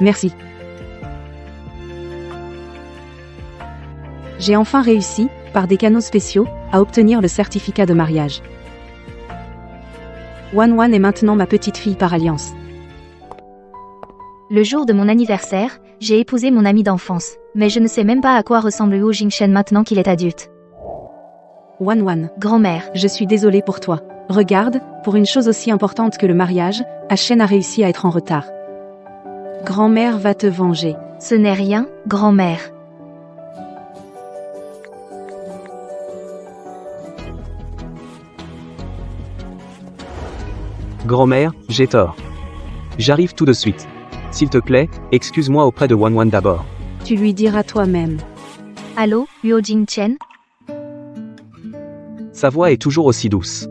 Merci. J'ai enfin réussi, par des canaux spéciaux, à obtenir le certificat de mariage. Wan est maintenant ma petite fille par alliance. Le jour de mon anniversaire, j'ai épousé mon ami d'enfance, mais je ne sais même pas à quoi ressemble Huo Jingchen maintenant qu'il est adulte. Wan, Grand-mère, je suis désolée pour toi. Regarde, pour une chose aussi importante que le mariage, Shen a réussi à être en retard. Grand-mère va te venger. ce n'est rien, grand-mère. Grand-mère, j'ai tort. J'arrive tout de suite. S'il te plaît, excuse-moi auprès de Wan d'abord. Tu lui diras toi-même. Allô, Huo Jingchen? Sa voix est toujours aussi douce.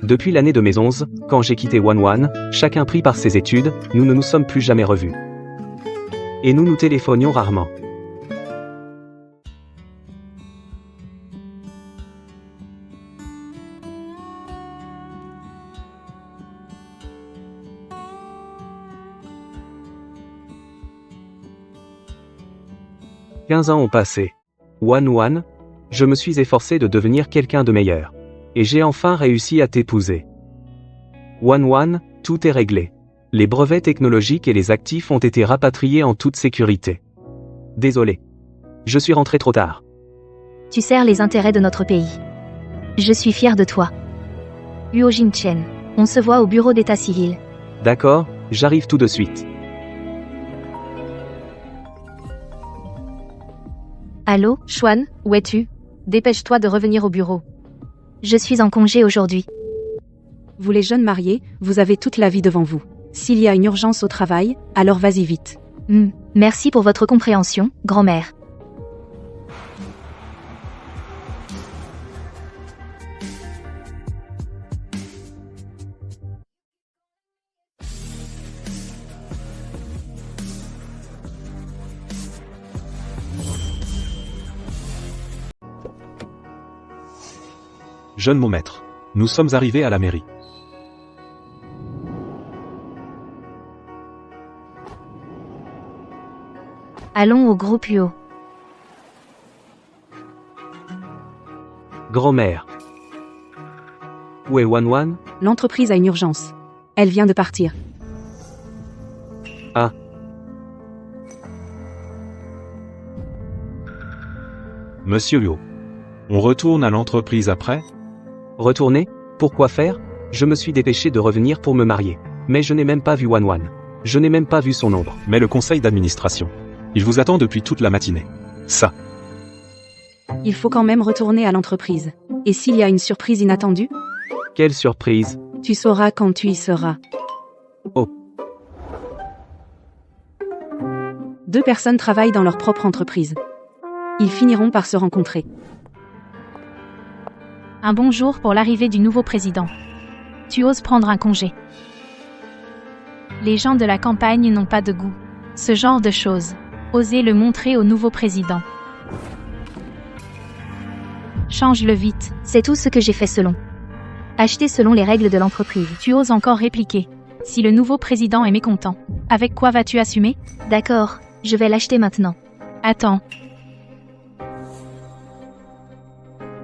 Depuis l'année de mes 11, quand j'ai quitté Wan, chacun pris par ses études, nous ne nous sommes plus jamais revus. Et nous nous téléphonions rarement. « 15 ans ont passé. Wan, je me suis efforcé de devenir quelqu'un de meilleur. Et j'ai enfin réussi à t'épouser. Wan, tout est réglé. Les brevets technologiques et les actifs ont été rapatriés en toute sécurité. Désolé. Je suis rentré trop tard. Tu sers les intérêts de notre pays. Je suis fier de toi. Huo Jingchen, on se voit au bureau d'état civil. D'accord, j'arrive tout de suite. Allô, Xuan, où es-tu? Dépêche-toi de revenir au bureau. je suis en congé aujourd'hui. Vous les jeunes mariés, vous avez toute la vie devant vous. S'il y a une urgence au travail, alors vas-y vite. Merci pour votre compréhension, grand-mère. Jeune mon maître. Nous sommes arrivés à la mairie. Allons au groupe Huo. Grand-mère. Où est Wan? L'entreprise a une urgence. Elle vient de partir. Ah. Monsieur Huo. On retourne à l'entreprise après? Retourner? Pourquoi faire? Je me suis dépêché de revenir pour me marier. Mais je n'ai même pas vu Wan. Je n'ai même pas vu son ombre. Mais le conseil d'administration. Il vous attend depuis toute la matinée. Ça. Il faut quand même retourner à l'entreprise. Et s'il y a une surprise inattendue? Quelle surprise! Tu sauras quand tu y seras. Oh. 2 personnes travaillent dans leur propre entreprise. Ils finiront par se rencontrer. Un bon jour pour l'arrivée du nouveau président. Tu oses prendre un congé. Les gens de la campagne n'ont pas de goût. Ce genre de choses. Osez le montrer au nouveau président. Change-le vite. C'est tout ce que j'ai fait selon. Acheter selon les règles de l'entreprise. Tu oses encore répliquer. Si le nouveau président est mécontent, avec quoi vas-tu assumer? D'accord, je vais l'acheter maintenant. Attends.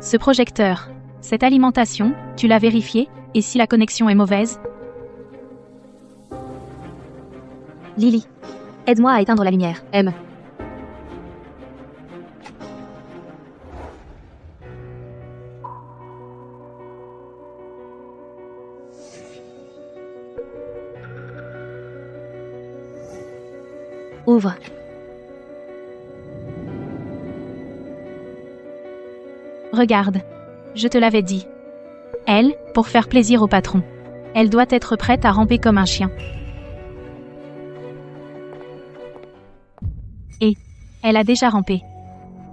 Ce projecteur, cette alimentation, tu l'as vérifié? Et si la connexion est mauvaise? Lily, aide-moi à éteindre la lumière. M. Ouvre. Regarde. Je te l'avais dit. Elle, pour faire plaisir au patron. Elle doit être prête à ramper comme un chien. Et elle a déjà rampé.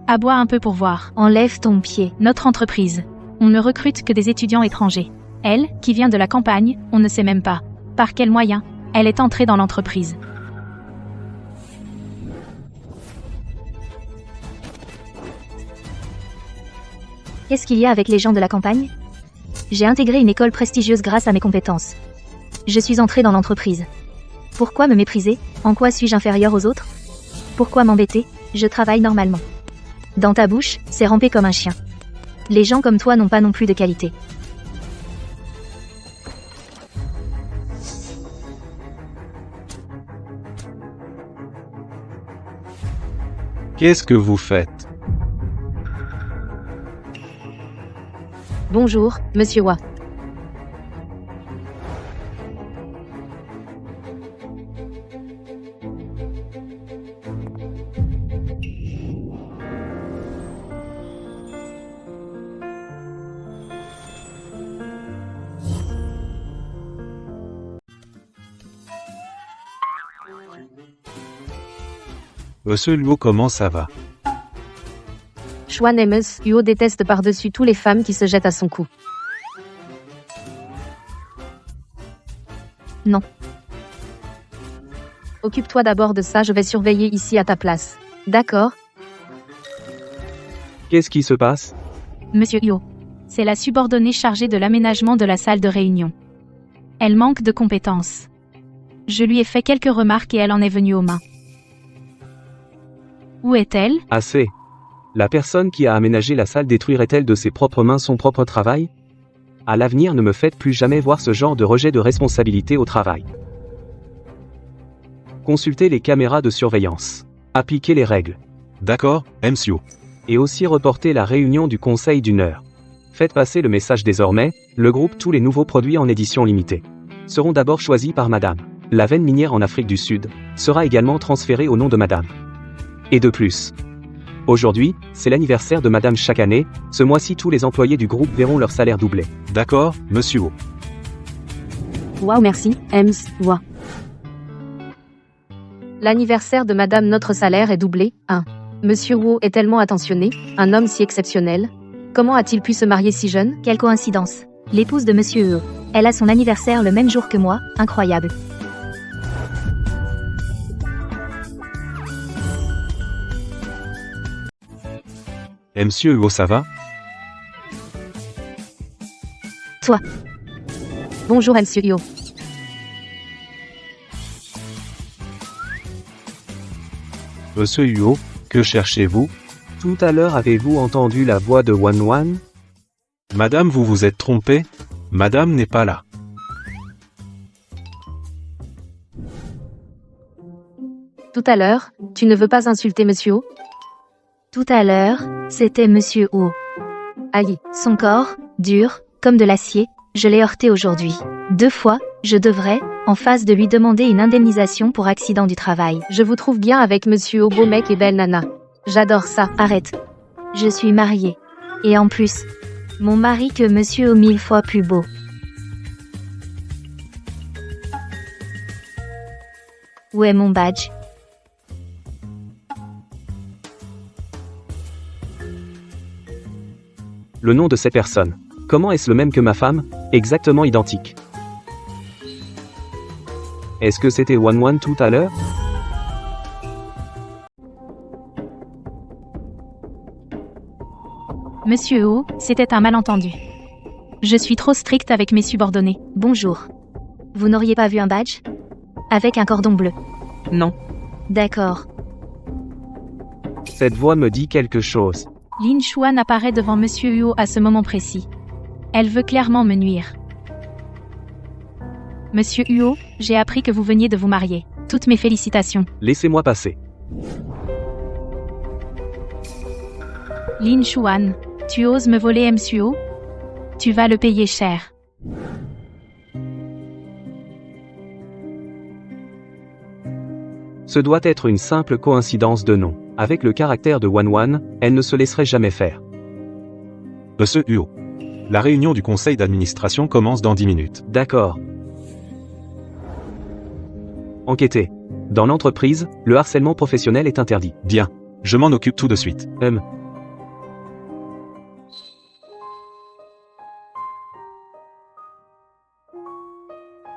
Aboie un peu pour voir. Enlève ton pied. Notre entreprise. On ne recrute que des étudiants étrangers. Elle, qui vient de la campagne, on ne sait même pas. Par quels moyens elle est entrée dans l'entreprise. Qu'est-ce qu'il y a avec les gens de la campagne? J'ai intégré une école prestigieuse grâce à mes compétences. Je suis entrée dans l'entreprise. Pourquoi me mépriser? En quoi suis-je inférieur aux autres? Pourquoi m'embêter? Je travaille normalement. Dans ta bouche, c'est ramper comme un chien. Les gens comme toi n'ont pas non plus de qualité. Qu'est-ce que vous faites? Bonjour, Monsieur Wa. Monsieur Luo, comment ça va? Xuan Ms. Huo déteste par-dessus tout les femmes qui se jettent à son cou. Non. Occupe-toi d'abord de ça, je vais surveiller ici à ta place. D'accord? Qu'est-ce qui se passe? Monsieur Huo. C'est la subordonnée chargée de l'aménagement de la salle de réunion. Elle manque de compétences. Je lui ai fait quelques remarques et elle en est venue aux mains. Où est-elle? Assez. La personne qui a aménagé la salle détruirait-elle de ses propres mains son propre travail? À l'avenir, ne me faites plus jamais voir ce genre de rejet de responsabilité au travail. Consultez les caméras de surveillance. Appliquez les règles. D'accord, MCO. Et aussi reportez la réunion du conseil d'une heure. Faites passer le message désormais, le groupe tous les nouveaux produits en édition limitée seront d'abord choisis par Madame. La veine minière en Afrique du Sud sera également transférée au nom de Madame. Et de plus. Aujourd'hui, c'est l'anniversaire de Madame chaque année, ce mois-ci tous les employés du groupe verront leur salaire doublé. D'accord, Monsieur Wo. Wow, merci, Ms. Wa. L'anniversaire de Madame, notre salaire est doublé. 1. Monsieur Wu est tellement attentionné, un homme si exceptionnel. Comment a-t-il pu se marier si jeune? Quelle coïncidence. L'épouse de Monsieur Huo. Elle a son anniversaire le même jour que moi, incroyable. Monsieur Huo, ça va? Toi. Bonjour, Monsieur Huo. Monsieur Huo, que cherchez-vous? Tout à l'heure avez-vous entendu la voix de Wan Wan? Madame, vous vous êtes trompée? Madame n'est pas là. Tout à l'heure, tu ne veux pas insulter Monsieur Huo? Tout à l'heure, c'était Monsieur Huo. Aïe. Son corps, dur, comme de l'acier, je l'ai heurté aujourd'hui. 2 fois, je devrais, en face de lui demander une indemnisation pour accident du travail. Je vous trouve bien avec Monsieur Huo, beau mec et belle nana. J'adore ça. Arrête. Je suis mariée. Et en plus, mon mari que Monsieur Huo 1000 fois plus beau. Où est mon badge? Le nom de cette personne. Comment est-ce le même que ma femme? Exactement identique. Est-ce que c'était Wan Wan tout à l'heure? Monsieur Huo, c'était un malentendu. Je suis trop stricte avec mes subordonnés. Bonjour. Vous n'auriez pas vu un badge? Avec un cordon bleu. Non. D'accord. Cette voix me dit quelque chose. Lin Xuan apparaît devant Monsieur Huo à ce moment précis. Elle veut clairement me nuire. Monsieur Huo, j'ai appris que vous veniez de vous marier. Toutes mes félicitations. Laissez-moi passer. Lin Xuan, tu oses me voler Monsieur Huo? Tu vas le payer cher. Ce doit être une simple coïncidence de nom. Avec le caractère de Wan Wan, elle ne se laisserait jamais faire. Monsieur Huo. La réunion du conseil d'administration commence dans 10 minutes. D'accord. Enquêtez. Dans l'entreprise, le harcèlement professionnel est interdit. Bien. Je m'en occupe tout de suite.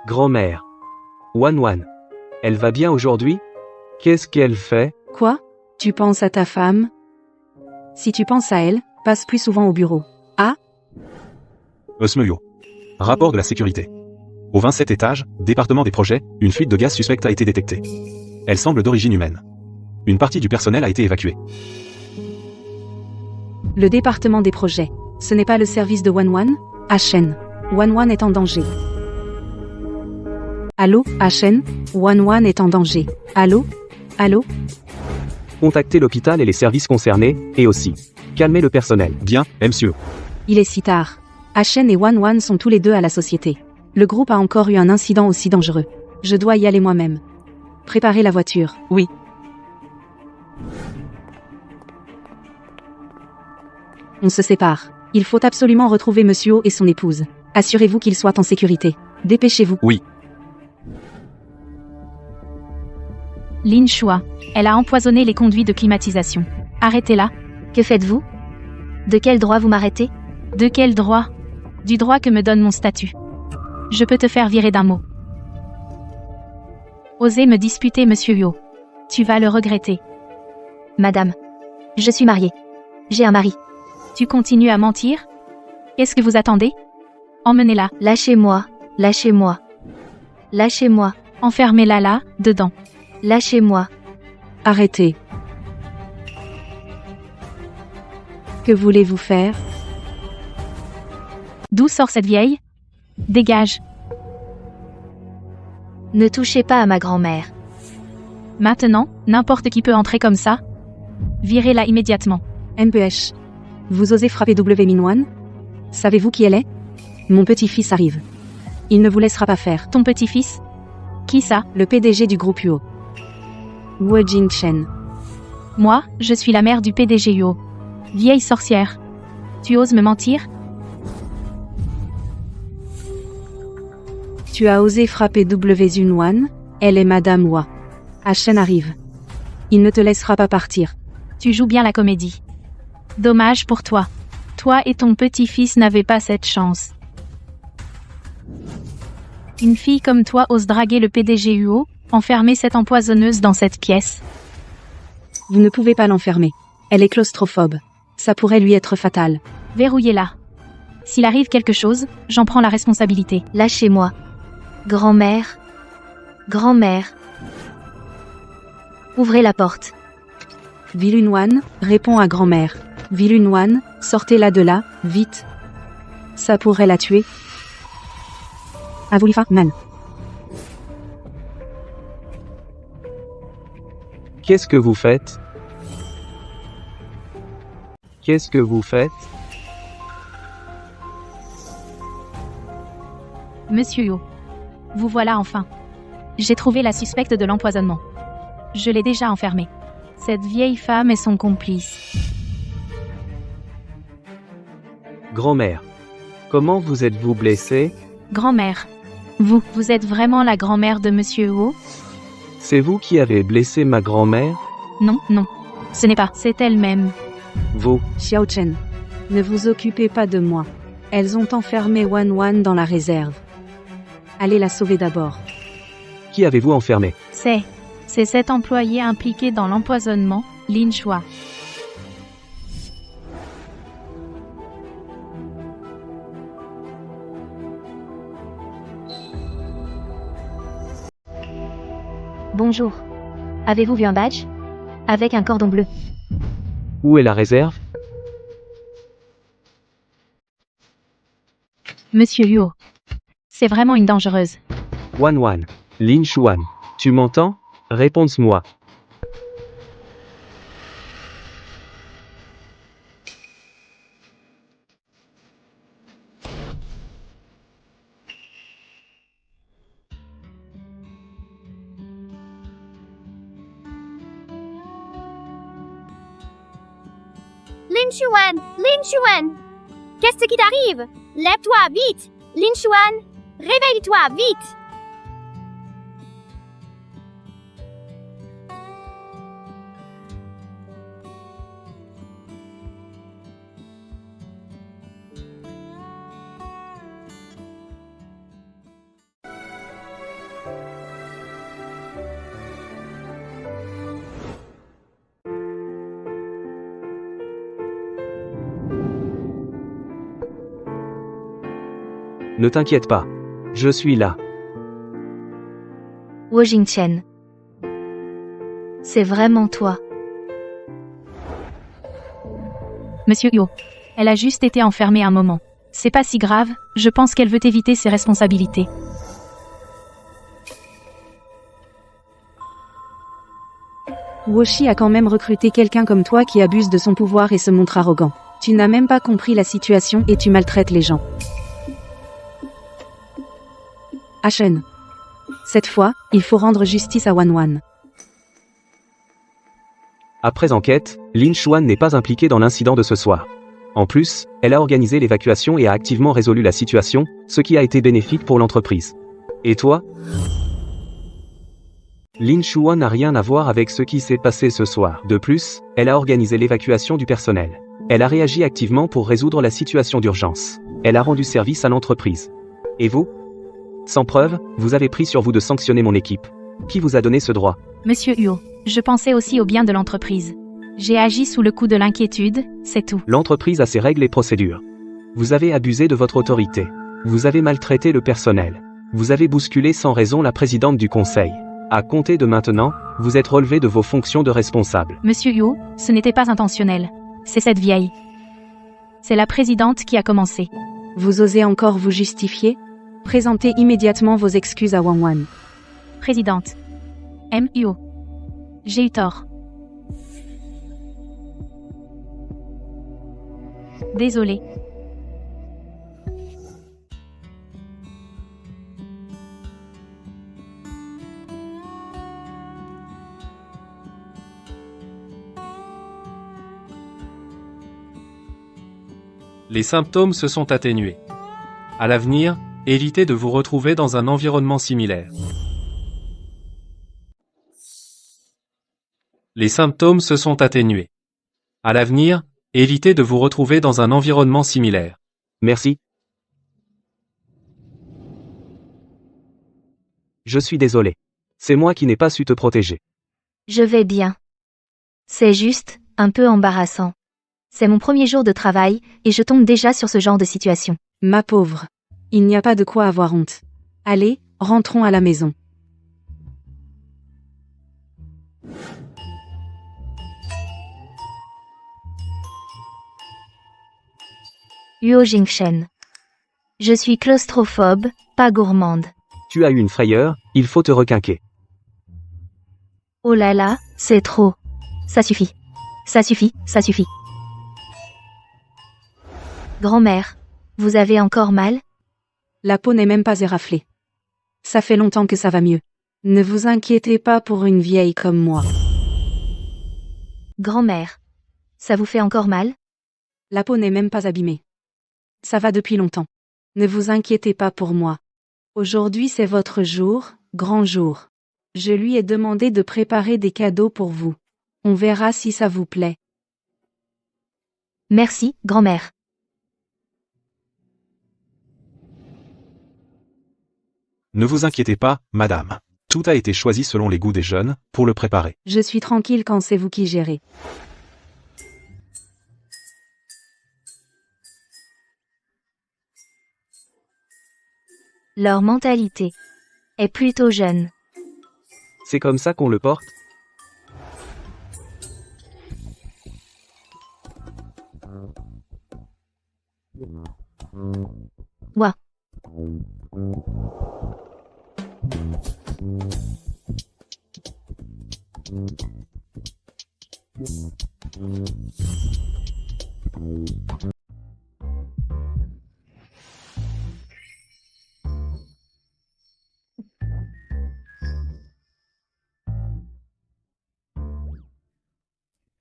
Grand-mère. Wan Wan. Elle va bien aujourd'hui? Qu'est-ce qu'elle fait? Quoi? Tu penses à ta femme? Si tu penses à elle, passe plus souvent au bureau. Ah? Monsieur Huo. Rapport de la sécurité. Au 27 étage, département des projets, une fuite de gaz suspecte a été détectée. Elle semble d'origine humaine. Une partie du personnel a été évacuée. Le département des projets. Ce n'est pas le service de 11 ? HN. 11 est en danger. Allô, HN ? 11 est en danger. Allô ? Allô ? Contactez l'hôpital et les services concernés, et aussi. Calmez le personnel. Bien, monsieur. Il est si tard. HN et 11 sont tous les deux à la société. Le groupe a encore eu un incident aussi dangereux. Je dois y aller moi-même. Préparez la voiture. Oui. On se sépare. Il faut absolument retrouver Monsieur O et son épouse. Assurez-vous qu'ils soient en sécurité. Dépêchez-vous. Oui. Lin Shua. Elle a empoisonné les conduits de climatisation. Arrêtez-la. Que faites-vous? De quel droit vous m'arrêtez? De quel droit? Du droit que me donne mon statut. Je peux te faire virer d'un mot. Osez me disputer, monsieur Yo. Tu vas le regretter. Madame. Je suis mariée. J'ai un mari. Tu continues à mentir? Qu'est-ce que vous attendez? Emmenez-la. Lâchez-moi. Lâchez-moi. Lâchez-moi. Enfermez-la là, dedans. Lâchez-moi. Arrêtez. Que voulez-vous faire? D'où sort cette vieille? Dégage. Ne touchez pas à ma grand-mère. Maintenant, n'importe qui peut entrer comme ça. Virez-la immédiatement. MPH. Vous osez frapper W Minwan? Savez-vous qui elle est? Mon petit-fils arrive. Il ne vous laissera pas faire. Ton petit-fils? Qui ça? Le PDG du groupe UO. Wu Jingchen. Moi, je suis la mère du PDG Yo. Vieille sorcière. Tu oses me mentir? Tu as osé frapper W Zunwan? Elle est Madame Wa. HN arrive. Il ne te laissera pas partir. Tu joues bien la comédie. Dommage pour toi. Toi et ton petit-fils n'avez pas cette chance. Une fille comme toi ose draguer le PDG UO, enfermer cette empoisonneuse dans cette pièce. Vous ne pouvez pas l'enfermer. Elle est claustrophobe. Ça pourrait lui être fatal. Verrouillez-la. S'il arrive quelque chose, j'en prends la responsabilité. Lâchez-moi. Grand-mère. Grand-mère. Ouvrez la porte. Vilunwan, répond à grand-mère. Vilunwan, sortez-la de là, vite. Ça pourrait la tuer. Avulifa, man. Qu'est-ce que vous faites? Qu'est-ce que vous faites? Monsieur Yo. Vous voilà enfin. J'ai trouvé la suspecte de l'empoisonnement. Je l'ai déjà enfermée. Cette vieille femme est son complice. Grand-mère. Comment vous êtes-vous blessée? Grand-mère. Vous êtes vraiment la grand-mère de Monsieur Ho? C'est vous qui avez blessé ma grand-mère? Non, non. Ce n'est pas. C'est elle-même. Vous. Xiao Chen. Ne vous occupez pas de moi. Elles ont enfermé Wan dans la réserve. Allez la sauver d'abord. Qui avez-vous enfermé? C'est cet employé impliqué dans l'empoisonnement, Lin Shua. Bonjour. Avez-vous vu un badge? Avec un cordon bleu. Où est la réserve? Monsieur Yo. C'est vraiment une dangereuse. Wan. Lin Shuan. Tu m'entends? Réponds-moi. Lin Shuan, qu'est-ce qui t'arrive? Lève-toi vite, Lin Shuan, réveille-toi vite. Ne t'inquiète pas. Je suis là. Wo Jingchen. C'est vraiment toi. Monsieur Yo. Elle a juste été enfermée un moment. C'est pas si grave, je pense qu'elle veut éviter ses responsabilités. Woshi a quand même recruté quelqu'un comme toi qui abuse de son pouvoir et se montre arrogant. Tu n'as même pas compris la situation et tu maltraites les gens. Ashen. Cette fois, il faut rendre justice à Wanwan. Après enquête, Lin Xuan n'est pas impliquée dans l'incident de ce soir. En plus, elle a organisé l'évacuation et a activement résolu la situation, ce qui a été bénéfique pour l'entreprise. Et toi? Lin Xuan n'a rien à voir avec ce qui s'est passé ce soir. De plus, elle a organisé l'évacuation du personnel. Elle a réagi activement pour résoudre la situation d'urgence. Elle a rendu service à l'entreprise. Et vous? Sans preuve, vous avez pris sur vous de sanctionner mon équipe. Qui vous a donné ce droit? Monsieur Huo, je pensais aussi au bien de l'entreprise. J'ai agi sous le coup de l'inquiétude, c'est tout. L'entreprise a ses règles et procédures. Vous avez abusé de votre autorité. Vous avez maltraité le personnel. Vous avez bousculé sans raison la présidente du conseil. À compter de maintenant, vous êtes relevé de vos fonctions de responsable. Monsieur Huo, ce n'était pas intentionnel. C'est cette vieille. C'est la présidente qui a commencé. Vous osez encore vous justifier? Présentez immédiatement vos excuses à Wanwan. Présidente. M. Huo. J'ai eu tort. Désolée. Les symptômes se sont atténués. À l'avenir, évitez de vous retrouver dans un environnement similaire. Les symptômes se sont atténués. À l'avenir, évitez de vous retrouver dans un environnement similaire. Merci. Je suis désolé. C'est moi qui n'ai pas su te protéger. Je vais bien. C'est juste, un peu embarrassant. C'est mon premier jour de travail, et je tombe déjà sur ce genre de situation. Ma pauvre. Il n'y a pas de quoi avoir honte. Allez, rentrons à la maison. Huo Jingchen. Je suis claustrophobe, pas gourmande. Tu as eu une frayeur, il faut te requinquer. Oh là là, c'est trop. Ça suffit. Ça suffit, ça suffit. Grand-mère, vous avez encore mal? La peau n'est même pas éraflée. Ça fait longtemps que ça va mieux. Ne vous inquiétez pas pour une vieille comme moi. Grand-mère, ça vous fait encore mal? La peau n'est même pas abîmée. Ça va depuis longtemps. Ne vous inquiétez pas pour moi. Aujourd'hui c'est votre jour, grand jour. Je lui ai demandé de préparer des cadeaux pour vous. On verra si ça vous plaît. Merci, grand-mère. Ne vous inquiétez pas, madame. Tout a été choisi selon les goûts des jeunes, pour le préparer. Je suis tranquille quand c'est vous qui gérez. Leur mentalité est plutôt jeune. C'est comme ça qu'on le porte? Ouah.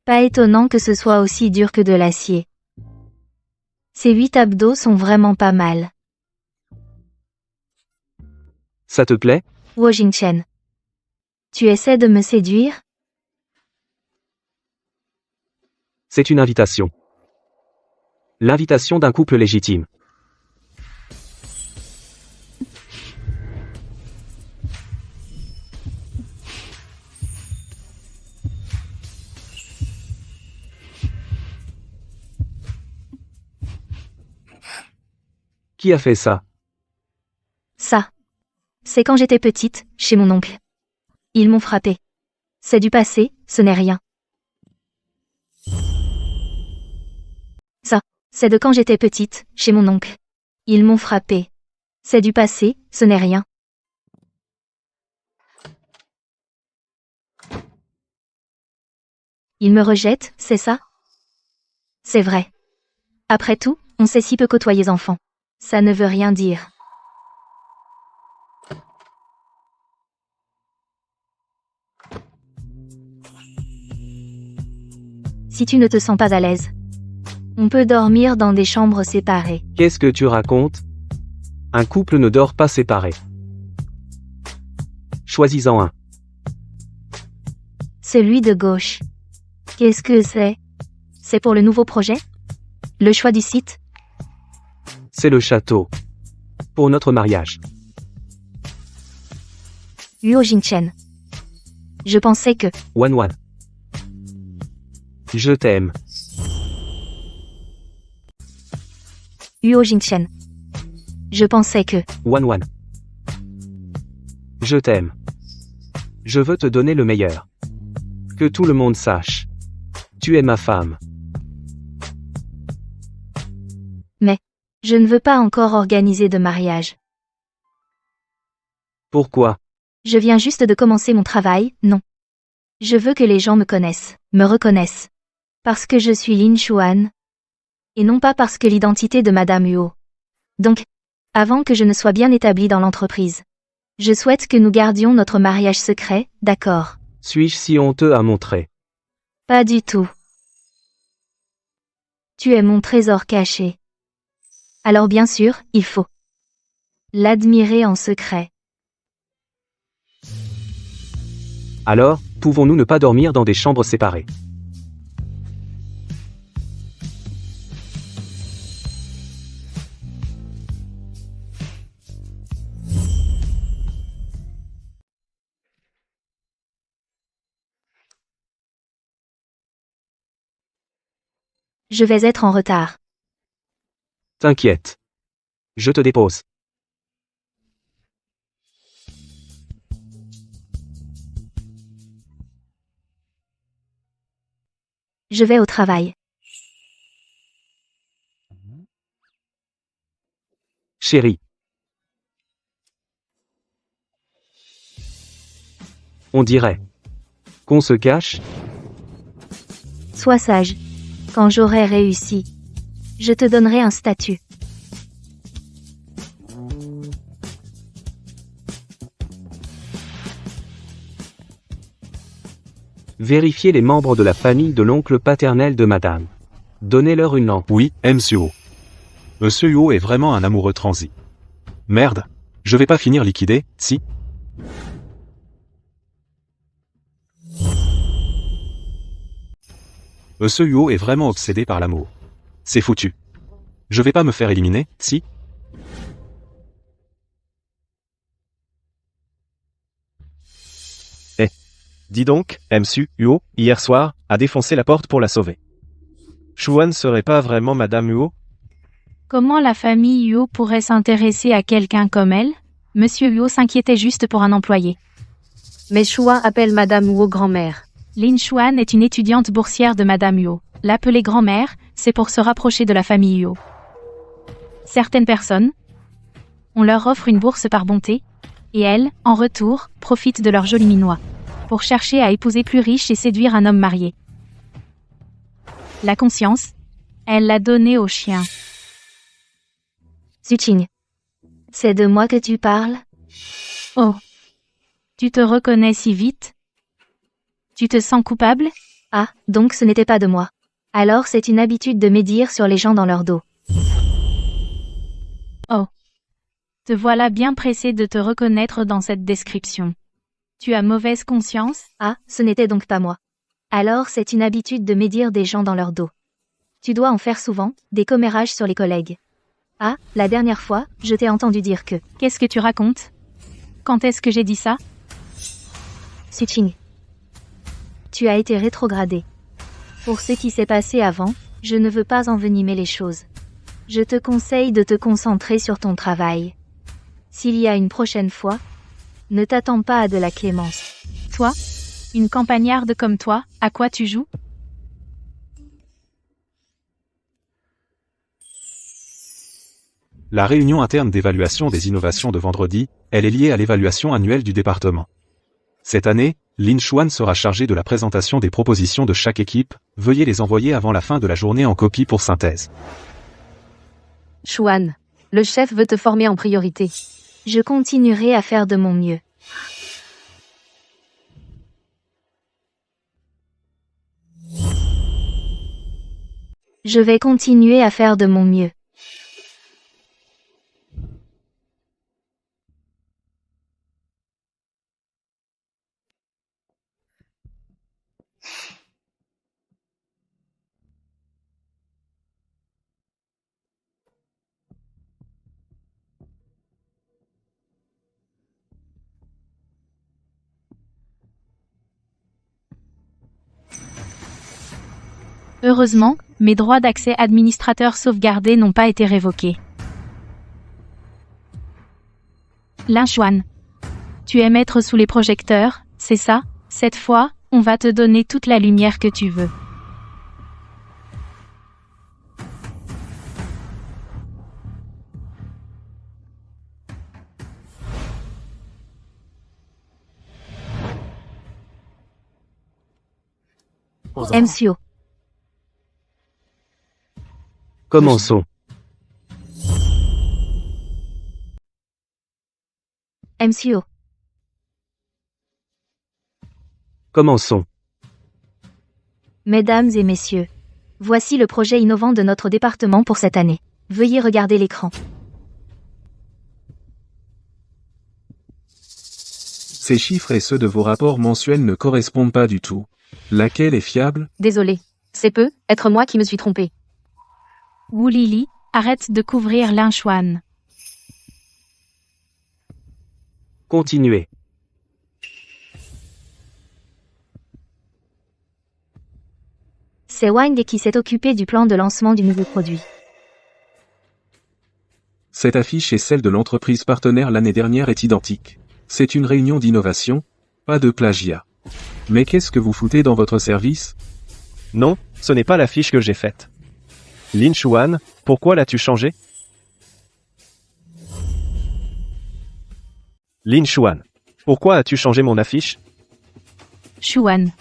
Pas étonnant que ce soit aussi dur que de l'acier. Ces 8 abdos sont vraiment pas mal. Ça te plaît? Wo Jingchen. Tu essaies de me séduire? C'est une invitation. L'invitation d'un couple légitime. Qui a fait ça? Ça. C'est quand j'étais petite, chez mon oncle. Ils m'ont frappé. C'est du passé, ce n'est rien. Ça, c'est de quand j'étais petite, chez mon oncle. Ils m'ont frappé. C'est du passé, ce n'est rien. Ils me rejettent, c'est ça? C'est vrai. Après tout, on sait si peu côtoyer les enfants. Ça ne veut rien dire. Si tu ne te sens pas à l'aise, on peut dormir dans des chambres séparées. Qu'est-ce que tu racontes? Un couple ne dort pas séparé. Choisis-en un. Celui de gauche. Qu'est-ce que c'est? C'est pour le nouveau projet? Le choix du site? C'est le château. Pour notre mariage. Huo Jinchen. Je pensais que... Wan Wan. Je t'aime. Huo Jinchen. Je pensais que... Wan Wan. Je t'aime. Je veux te donner le meilleur. Que tout le monde sache. Tu es ma femme. Mais, je ne veux pas encore organiser de mariage. Pourquoi? Je viens juste de commencer mon travail, non. Je veux que les gens me connaissent, me reconnaissent. Parce que je suis Lin Xuan. Et non pas parce que l'identité de Madame Huo. Donc, avant que je ne sois bien établie dans l'entreprise. Je souhaite que nous gardions notre mariage secret, d'accord? Suis-je si honteux à montrer? Pas du tout. Tu es mon trésor caché. Alors bien sûr, il faut l'admirer en secret. Alors, pouvons-nous ne pas dormir dans des chambres séparées? Je vais être en retard. T'inquiète. Je te dépose. Je vais au travail. Chérie. On dirait qu'on se cache? Sois sage. Quand j'aurai réussi, je te donnerai un statut. Vérifiez les membres de la famille de l'oncle paternel de madame. Donnez-leur une lampe. Oui, Monsieur Huo. Monsieur Huo est vraiment un amoureux transi. Merde. Je vais pas finir liquidé, si? Monsieur Huo est vraiment obsédé par l'amour. C'est foutu. Je vais pas me faire éliminer, si? Dis donc, Monsieur Huo, hier soir, a défoncé la porte pour la sauver. Xuan serait pas vraiment Madame Huo? Comment la famille Huo pourrait s'intéresser à quelqu'un comme elle? Monsieur Huo s'inquiétait juste pour un employé. Mais Chua appelle Madame Huo grand-mère. Lin Xuan est une étudiante boursière de Madame Huo. L'appeler grand-mère, c'est pour se rapprocher de la famille Huo. Certaines personnes, on leur offre une bourse par bonté, et elles, en retour, profitent de leur joli minois, pour chercher à épouser plus riche et séduire un homme marié. La conscience, elle l'a donnée au chien. Zuqing. C'est de moi que tu parles? Oh. Tu te reconnais si vite? Tu te sens coupable? Ah, donc ce n'était pas de moi. Alors c'est une habitude de médire sur les gens dans leur dos. Oh. Te voilà bien pressé de te reconnaître dans cette description. Tu as mauvaise conscience? Ah, ce n'était donc pas moi. Alors c'est une habitude de médire des gens dans leur dos. Tu dois en faire souvent, des commérages sur les collègues. Ah, la dernière fois, je t'ai entendu dire que... Qu'est-ce que tu racontes? Quand est-ce que j'ai dit ça? Zuqing. Tu as été rétrogradé. Pour ce qui s'est passé avant, je ne veux pas envenimer les choses. Je te conseille de te concentrer sur ton travail. S'il y a une prochaine fois, Ne t'attends pas à de la clémence. Toi, une campagnarde comme toi, à quoi tu joues? La réunion interne d'évaluation des innovations de vendredi, elle est liée à l'évaluation annuelle du département. Cette année, Lin Xuan sera chargé de la présentation des propositions de chaque équipe, veuillez les envoyer avant la fin de la journée en copie pour synthèse. Xuan, le chef veut te former en priorité. Je continuerai à faire de mon mieux. Je vais continuer à faire de mon mieux. Heureusement, mes droits d'accès administrateur sauvegardés n'ont pas été révoqués. Lin Xuan. Tu es maître sous les projecteurs, c'est ça? Cette fois, on va te donner toute la lumière que tu veux. MCO. Commençons. MCO. Commençons. Mesdames et messieurs, voici le projet innovant de notre département pour cette année. Veuillez regarder l'écran. Ces chiffres et ceux de vos rapports mensuels ne correspondent pas du tout. Laquelle est fiable? Désolé. C'est peu, être moi qui me suis trompé. Wu Lili, arrête de couvrir Lin Xuan. Continuez. C'est Wang qui s'est occupé du plan de lancement du nouveau produit. Cette affiche et celle de l'entreprise partenaire l'année dernière est identique. C'est une réunion d'innovation, pas de plagiat. Mais qu'est-ce que vous foutez dans votre service? Non, ce n'est pas la fiche que j'ai faite. Lin Xuan, pourquoi l'as-tu changée? Lin Xuan, pourquoi as-tu changé mon affiche? Xuan.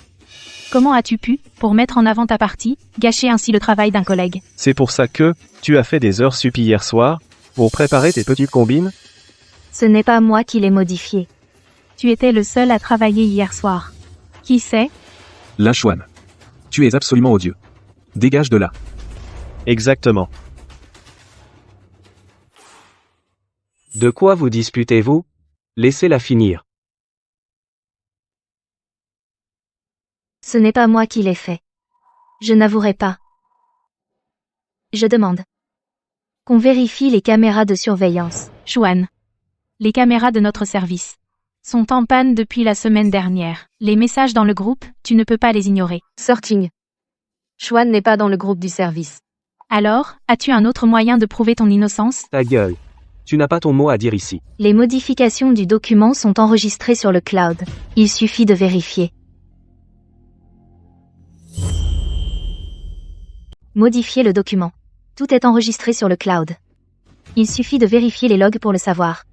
Comment as-tu pu, pour mettre en avant ta partie, gâcher ainsi le travail d'un collègue? C'est pour ça que, tu as fait des heures sup hier soir, pour préparer tes petites combines? Ce n'est pas moi qui l'ai modifié. Tu étais le seul à travailler hier soir. Qui c'est? Lin Xuan. Tu es absolument odieux. Dégage de là. Exactement. De quoi vous disputez-vous? Laissez-la finir. Ce n'est pas moi qui l'ai fait. Je n'avouerai pas. Je demande qu'on vérifie les caméras de surveillance. Xuan. Les caméras de notre service sont en panne depuis la semaine dernière. Les messages dans le groupe, tu ne peux pas les ignorer. Sorting. Xuan n'est pas dans le groupe du service. Alors, as-tu un autre moyen de prouver ton innocence? Ta gueule. Tu n'as pas ton mot à dire ici. Les modifications du document sont enregistrées sur le cloud. Il suffit de vérifier. Modifier le document. Tout est enregistré sur le cloud. Il suffit de vérifier les logs pour le savoir.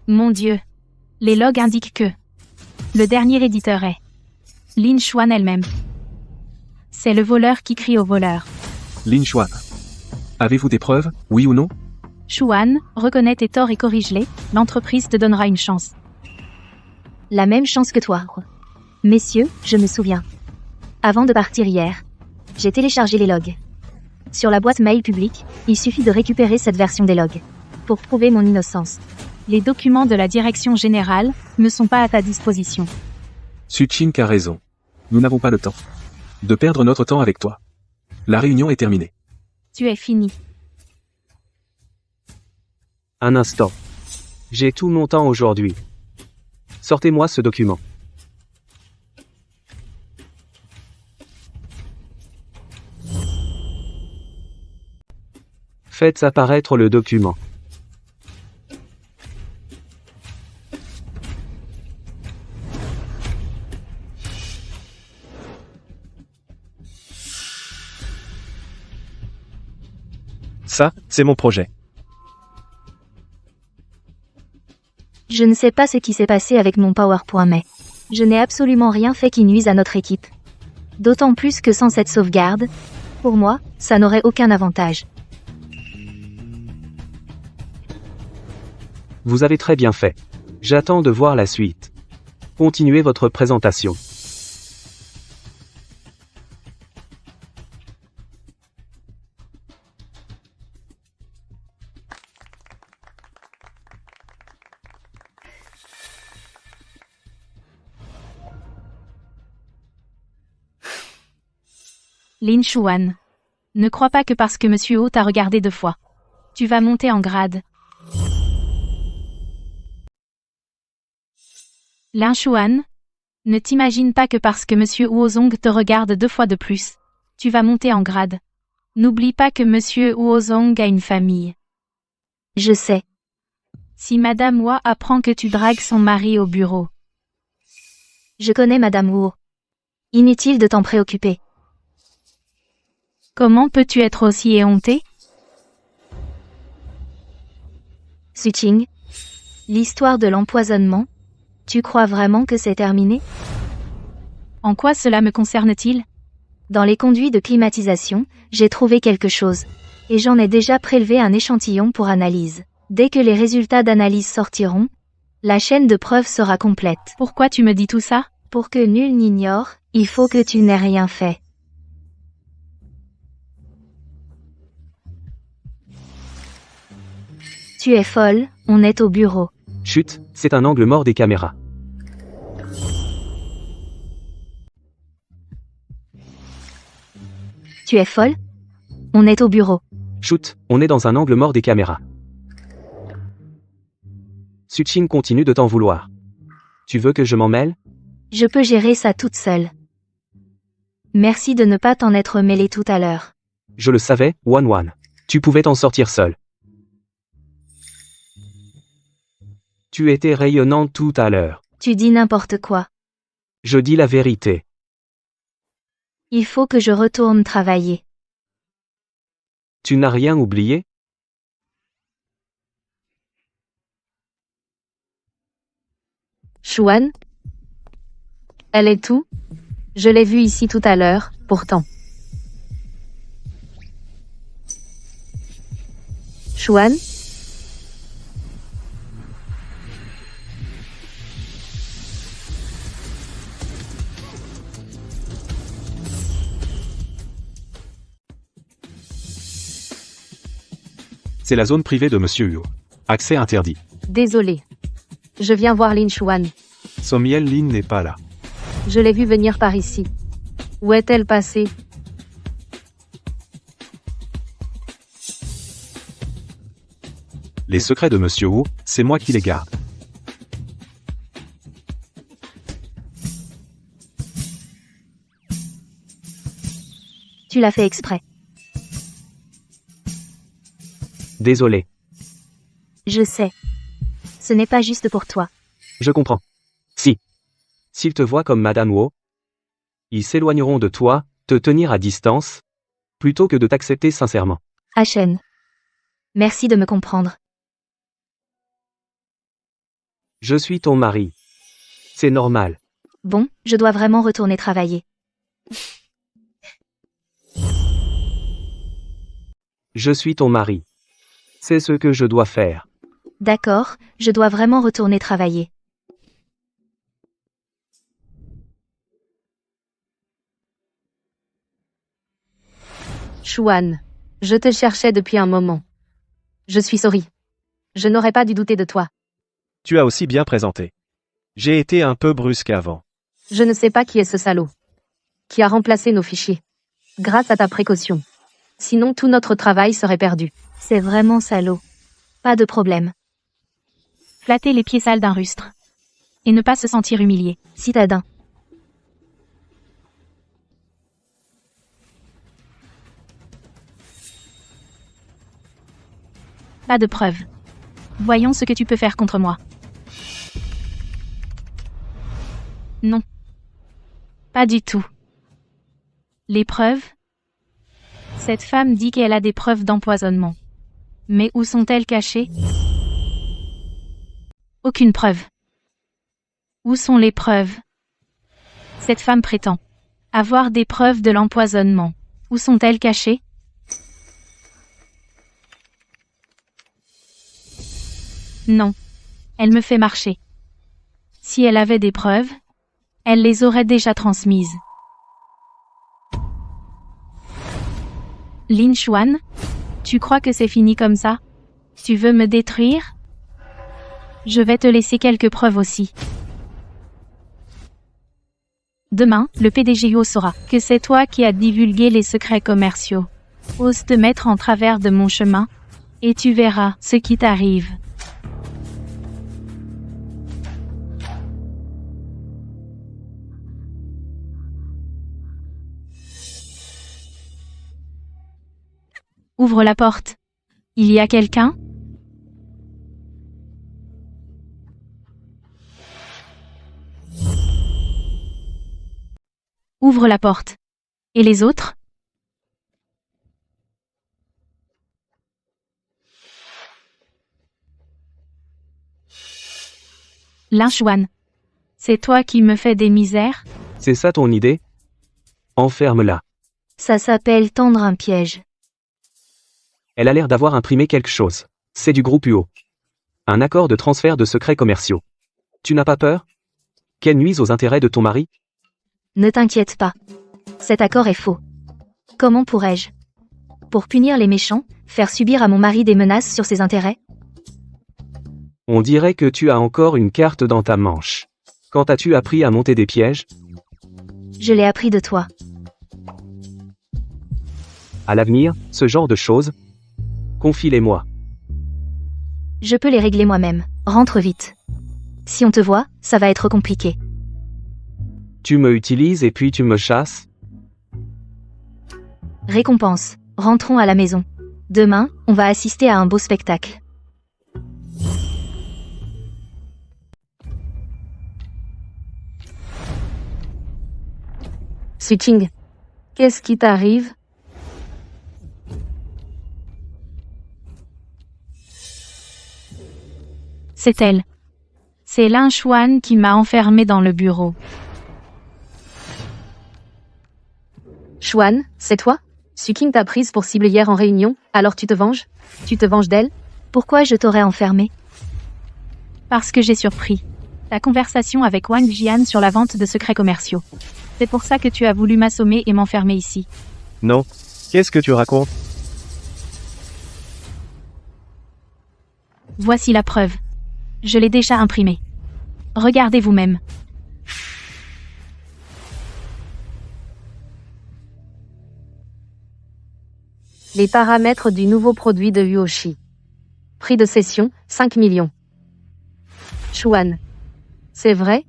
Mon Dieu. Les logs indiquent que le dernier éditeur est Lin Xuan elle-même. C'est le voleur qui crie au voleur. Lin Xuan. Avez-vous des preuves, oui ou non? Xuan, reconnais tes torts et corrige-les, l'entreprise te donnera une chance. La même chance que toi. Messieurs, je me souviens. Avant de partir hier, j'ai téléchargé les logs. Sur la boîte mail publique, il suffit de récupérer cette version des logs pour prouver mon innocence. Les documents de la direction générale ne sont pas à ta disposition. Suchink a raison. Nous n'avons pas le temps de perdre notre temps avec toi. La réunion est terminée. Tu es fini. Un instant. J'ai tout mon temps aujourd'hui. Sortez-moi ce document. Faites apparaître le document. Ça, c'est mon projet. Je ne sais pas ce qui s'est passé avec mon PowerPoint mais je n'ai absolument rien fait qui nuise à notre équipe. D'autant plus que sans cette sauvegarde, pour moi, ça n'aurait aucun avantage. Vous avez très bien fait. J'attends de voir la suite. Continuez votre présentation. Lin Chuan. Ne crois pas que parce que Monsieur O t'a regardé 2 fois. Tu vas monter en grade. Lin Chuan. Ne t'imagine pas que parce que Monsieur Huozong te regarde 2 fois de plus. Tu vas monter en grade. N'oublie pas que Monsieur Huozong a une famille. Je sais. Si Madame Hua apprend que tu dragues son mari au bureau. Je connais Madame Wu. Inutile de t'en préoccuper. Comment peux-tu être aussi éhonté? Suching. L'histoire de l'empoisonnement. Tu crois vraiment que c'est terminé? En quoi cela me concerne-t-il? Dans les conduits de climatisation, j'ai trouvé quelque chose. Et j'en ai déjà prélevé un échantillon pour analyse. Dès que les résultats d'analyse sortiront, la chaîne de preuves sera complète. Pourquoi tu me dis tout ça? Pour que nul n'ignore, il faut que tu n'aies rien fait. Tu es folle, on est au bureau. Chut, c'est un angle mort des caméras. Tu es folle? On est au bureau. Chut, on est dans un angle mort des caméras. Suching continue de t'en vouloir. Tu veux que je m'en mêle? Je peux gérer ça toute seule. Merci de ne pas t'en être mêlé tout à l'heure. Je le savais, Wan Wan. Tu pouvais t'en sortir seul. Tu étais rayonnante tout à l'heure. Tu dis n'importe quoi. Je dis la vérité. Il faut que je retourne travailler. Tu n'as rien oublié? Chuan? Elle est où? Je l'ai vue ici tout à l'heure, pourtant. Chuan? C'est la zone privée de Monsieur Huo. Accès interdit. Désolé. Je viens voir Lin Chuan. Somiel Lin n'est pas là. Je l'ai vue venir par ici. Où est-elle passée? Les secrets de Monsieur Huo, c'est moi qui les garde. Tu l'as fait exprès. Désolé. Je sais. Ce n'est pas juste pour toi. Je comprends. Si. S'ils te voient comme Madame Wo, ils s'éloigneront de toi, te tenir à distance, plutôt que de t'accepter sincèrement. Ashen. Merci de me comprendre. Je suis ton mari. C'est normal. Bon, je dois vraiment retourner travailler. Je suis ton mari. C'est ce que je dois faire. D'accord, je dois vraiment retourner travailler. Chuan. Je te cherchais depuis un moment. Je suis sorry. Je n'aurais pas dû douter de toi. Tu as aussi bien présenté. J'ai été un peu brusque avant. Je ne sais pas qui est ce salaud. Qui a remplacé nos fichiers. Grâce à ta précaution. Sinon tout notre travail serait perdu. C'est vraiment salaud. Pas de problème. Flatter les pieds sales d'un rustre. Et ne pas se sentir humilié. Citadin. Pas de preuves. Voyons ce que tu peux faire contre moi. Non. Pas du tout. Les preuves? Cette femme dit qu'elle a des preuves d'empoisonnement. Mais où sont-elles cachées? Aucune preuve. Où sont les preuves? Cette femme prétend avoir des preuves de l'empoisonnement. Où sont-elles cachées? Non. Elle me fait marcher. Si elle avait des preuves, elle les aurait déjà transmises. Lin Xuan, tu crois que c'est fini comme ça? Tu veux me détruire? Je vais te laisser quelques preuves aussi. Demain, le PDG Yo saura que c'est toi qui as divulgué les secrets commerciaux. Ose te mettre en travers de mon chemin, et tu verras ce qui t'arrive. Ouvre la porte. Il y a quelqu'un? Ouvre la porte. Et les autres? Lin Xuan. C'est toi qui me fais des misères? C'est ça ton idée? Enferme-la. Ça s'appelle tendre un piège. Elle a l'air d'avoir imprimé quelque chose. C'est du groupe UO. Un accord de transfert de secrets commerciaux. Tu n'as pas peur? Qu'elle nuise aux intérêts de ton mari? Ne t'inquiète pas. Cet accord est faux. Comment pourrais-je, pour punir les méchants, faire subir à mon mari des menaces sur ses intérêts? On dirait que tu as encore une carte dans ta manche. Quand as-tu appris à monter des pièges? Je l'ai appris de toi. À l'avenir, ce genre de choses, confie-les-moi. Je peux les régler moi-même. Rentre vite. Si on te voit, ça va être compliqué. Tu me utilises et puis tu me chasses? Récompense. Rentrons à la maison. Demain, on va assister à un beau spectacle. Suqing, qu'est-ce qui t'arrive? C'est elle. C'est Lin Xuan qui m'a enfermé dans le bureau. Xuan, c'est toi? Suqing t'a prise pour cible hier en réunion, alors tu te venges? Tu te venges d'elle? Pourquoi je t'aurais enfermé? Parce que j'ai surpris ta conversation avec Wang Jian sur la vente de secrets commerciaux. C'est pour ça que tu as voulu m'assommer et m'enfermer ici. Non. Qu'est-ce que tu racontes? Voici la preuve. Je l'ai déjà imprimée. Regardez vous-même. Les paramètres du nouveau produit de Yuoshi. Prix de cession, 5 millions. Xuan. C'est vrai?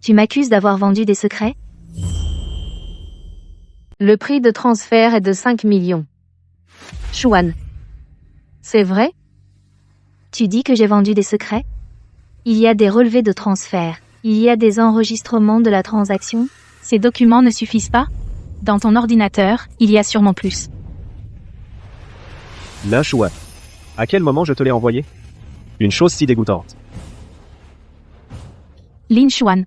Tu m'accuses d'avoir vendu des secrets? Le prix de transfert est de 5 millions. Xuan. C'est vrai? Tu dis que j'ai vendu des secrets? Il y a des relevés de transfert. Il y a des enregistrements de la transaction. Ces documents ne suffisent pas? Dans ton ordinateur, il y a sûrement plus. Lin Xuan. À quel moment je te l'ai envoyé? Une chose si dégoûtante. Lin Xuan.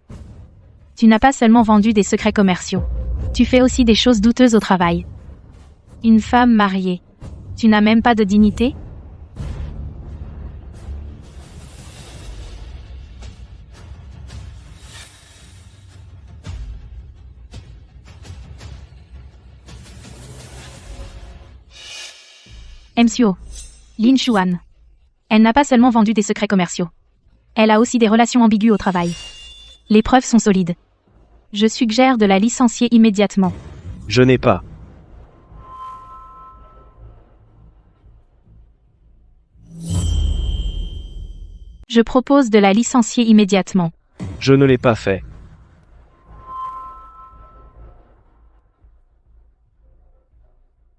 Tu n'as pas seulement vendu des secrets commerciaux. Tu fais aussi des choses douteuses au travail. Une femme mariée. Tu n'as même pas de dignité? MCO. Lin Xuan. Elle n'a pas seulement vendu des secrets commerciaux. Elle a aussi des relations ambiguës au travail. Les preuves sont solides. Je suggère de la licencier immédiatement. Je n'ai pas. Je propose de la licencier immédiatement. Je ne l'ai pas fait.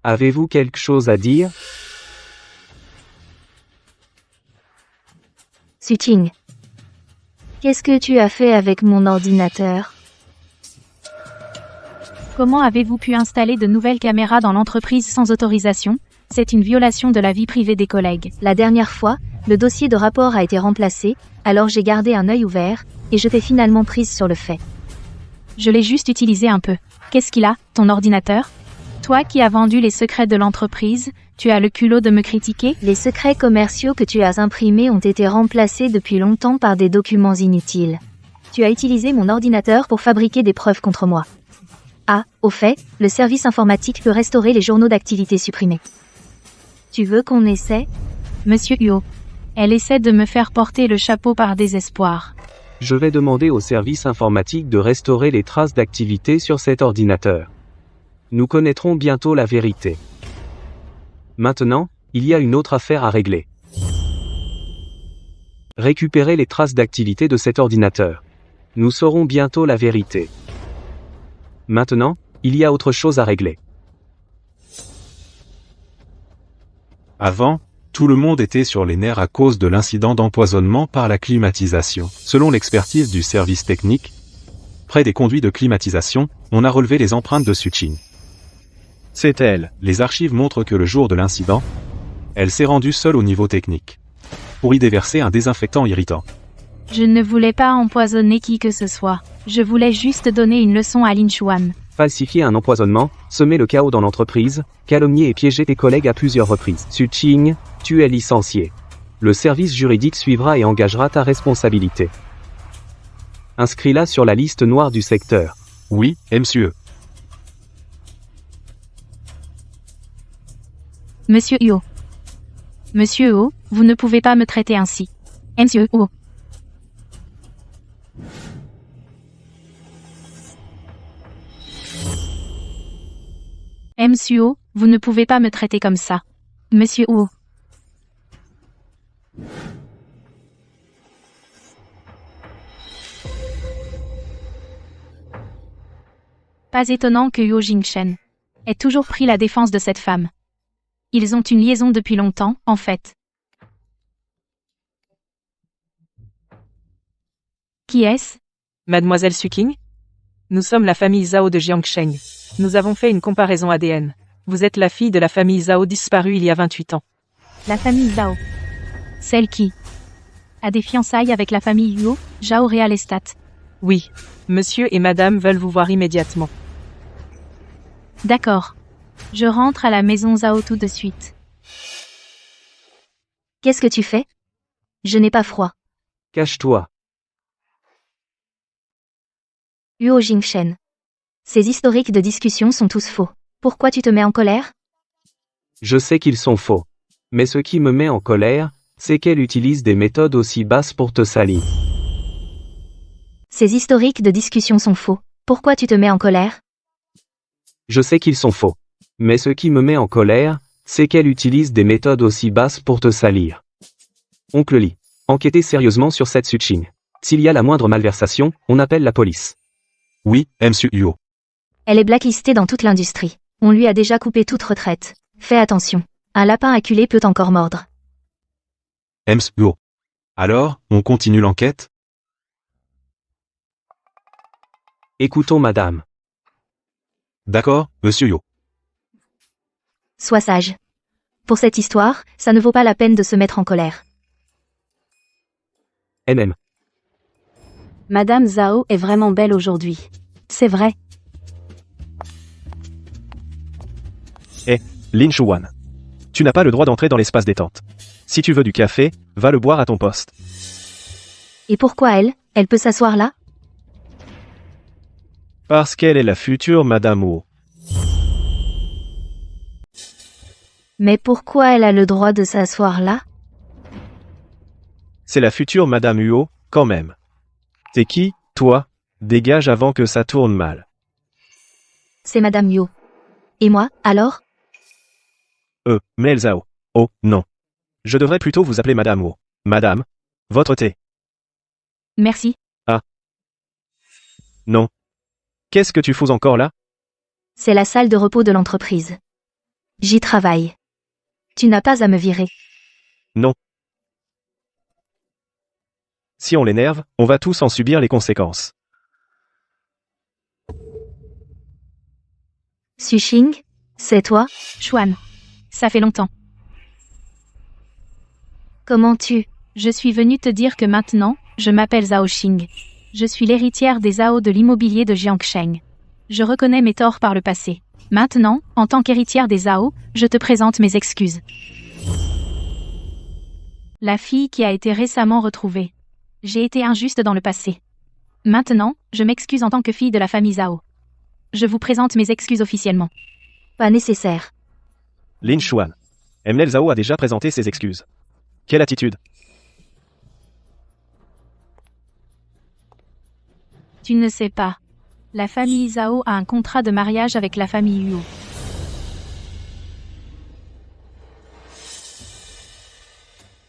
Avez-vous quelque chose à dire? Suching. Qu'est-ce que tu as fait avec mon ordinateur? Comment avez-vous pu installer de nouvelles caméras dans l'entreprise sans autorisation? C'est une violation de la vie privée des collègues. La dernière fois, le dossier de rapport a été remplacé, alors j'ai gardé un œil ouvert, et je t'ai finalement prise sur le fait. Je l'ai juste utilisé un peu. Qu'est-ce qu'il a, ton ordinateur? Toi qui as vendu les secrets de l'entreprise, tu as le culot de me critiquer? Les secrets commerciaux que tu as imprimés ont été remplacés depuis longtemps par des documents inutiles. Tu as utilisé mon ordinateur pour fabriquer des preuves contre moi. Ah, au fait, le service informatique peut restaurer les journaux d'activité supprimés. Tu veux qu'on essaie? Monsieur Huo. Elle essaie de me faire porter le chapeau par désespoir. Je vais demander au service informatique de restaurer les traces d'activité sur cet ordinateur. Nous connaîtrons bientôt la vérité. Maintenant, il y a une autre affaire à régler. Récupérer les traces d'activité de cet ordinateur. Nous saurons bientôt la vérité. Maintenant, il y a autre chose à régler. Avant, tout le monde était sur les nerfs à cause de l'incident d'empoisonnement par la climatisation. Selon l'expertise du service technique, près des conduits de climatisation, on a relevé les empreintes de Suching. C'est elle. Les archives montrent que le jour de l'incident, elle s'est rendue seule au niveau technique, pour y déverser un désinfectant irritant. Je ne voulais pas empoisonner qui que ce soit. Je voulais juste donner une leçon à Lin Chuan. Falsifier un empoisonnement, semer le chaos dans l'entreprise, calomnier et piéger tes collègues à plusieurs reprises. Suching, tu es licencié. Le service juridique suivra et engagera ta responsabilité. Inscris-la sur la liste noire du secteur. Oui, monsieur. Monsieur Huo. Monsieur Huo, vous ne pouvez pas me traiter ainsi. Monsieur Huo. Monsieur Huo, vous ne pouvez pas me traiter comme ça. Monsieur Huo. Pas étonnant que Huo Jingshen ait toujours pris la défense de cette femme. Ils ont une liaison depuis longtemps, en fait. Qui est-ce? Mademoiselle Suking? Nous sommes la famille Zhao de Jiangsheng. Nous avons fait une comparaison ADN. Vous êtes la fille de la famille Zhao disparue il y a 28 ans. La famille Zhao. Celle qui a des fiançailles avec la famille Huo, Zhao Real Estate. Oui. Monsieur et madame veulent vous voir immédiatement. D'accord. Je rentre à la maison Zhao tout de suite. Qu'est-ce que tu fais? Je n'ai pas froid. Cache-toi. Huo Jingshen. Ces historiques de discussion sont tous faux. Pourquoi tu te mets en colère? Je sais qu'ils sont faux. Mais ce qui me met en colère, c'est qu'elle utilise des méthodes aussi basses pour te salir. Ces historiques de discussion sont faux. Pourquoi tu te mets en colère? Je sais qu'ils sont faux. Mais ce qui me met en colère, c'est qu'elle utilise des méthodes aussi basses pour te salir. Oncle Lee, enquêtez sérieusement sur cette Suching. S'il y a la moindre malversation, on appelle la police. Oui, monsieur Huo. Elle est blacklistée dans toute l'industrie. On lui a déjà coupé toute retraite. Fais attention. Un lapin acculé peut encore mordre. Monsieur Huo. Alors, on continue l'enquête? Écoutons madame. D'accord, monsieur Huo. Sois sage. Pour cette histoire, ça ne vaut pas la peine de se mettre en colère. MM. Madame Zhao est vraiment belle aujourd'hui. C'est vrai. Lin Chuan. Tu n'as pas le droit d'entrer dans l'espace détente. Si tu veux du café, va le boire à ton poste. Et pourquoi elle? Elle peut s'asseoir là? Parce qu'elle est la future Madame Huo. Mais pourquoi elle a le droit de s'asseoir là? C'est la future Madame Huo, quand même. T'es qui, toi? Dégage avant que ça tourne mal. C'est Madame Huo. Et moi, alors? Mel Zhao. Oh, non. Je devrais plutôt vous appeler Madame Huo. Madame, votre thé. Merci. Non. Qu'est-ce que tu fous encore là? C'est la salle de repos de l'entreprise. J'y travaille. Tu n'as pas à me virer. Non. Si on l'énerve, on va tous en subir les conséquences. Sushing, c'est toi? Xuan. Ça fait longtemps. Comment tu... Je suis venue te dire que maintenant, je m'appelle Zhao Xing. Je suis l'héritière des Zhao de l'immobilier de Jiangsheng. Je reconnais mes torts par le passé. Maintenant, en tant qu'héritière des Zhao, je te présente mes excuses. La fille qui a été récemment retrouvée. J'ai été injuste dans le passé. Maintenant, je m'excuse en tant que fille de la famille Zhao. Je vous présente mes excuses officiellement. Pas nécessaire. Lin Xuan. Mnel Zhao a déjà présenté ses excuses. Quelle attitude? Tu ne sais pas. La famille Zhao a un contrat de mariage avec la famille Yuo.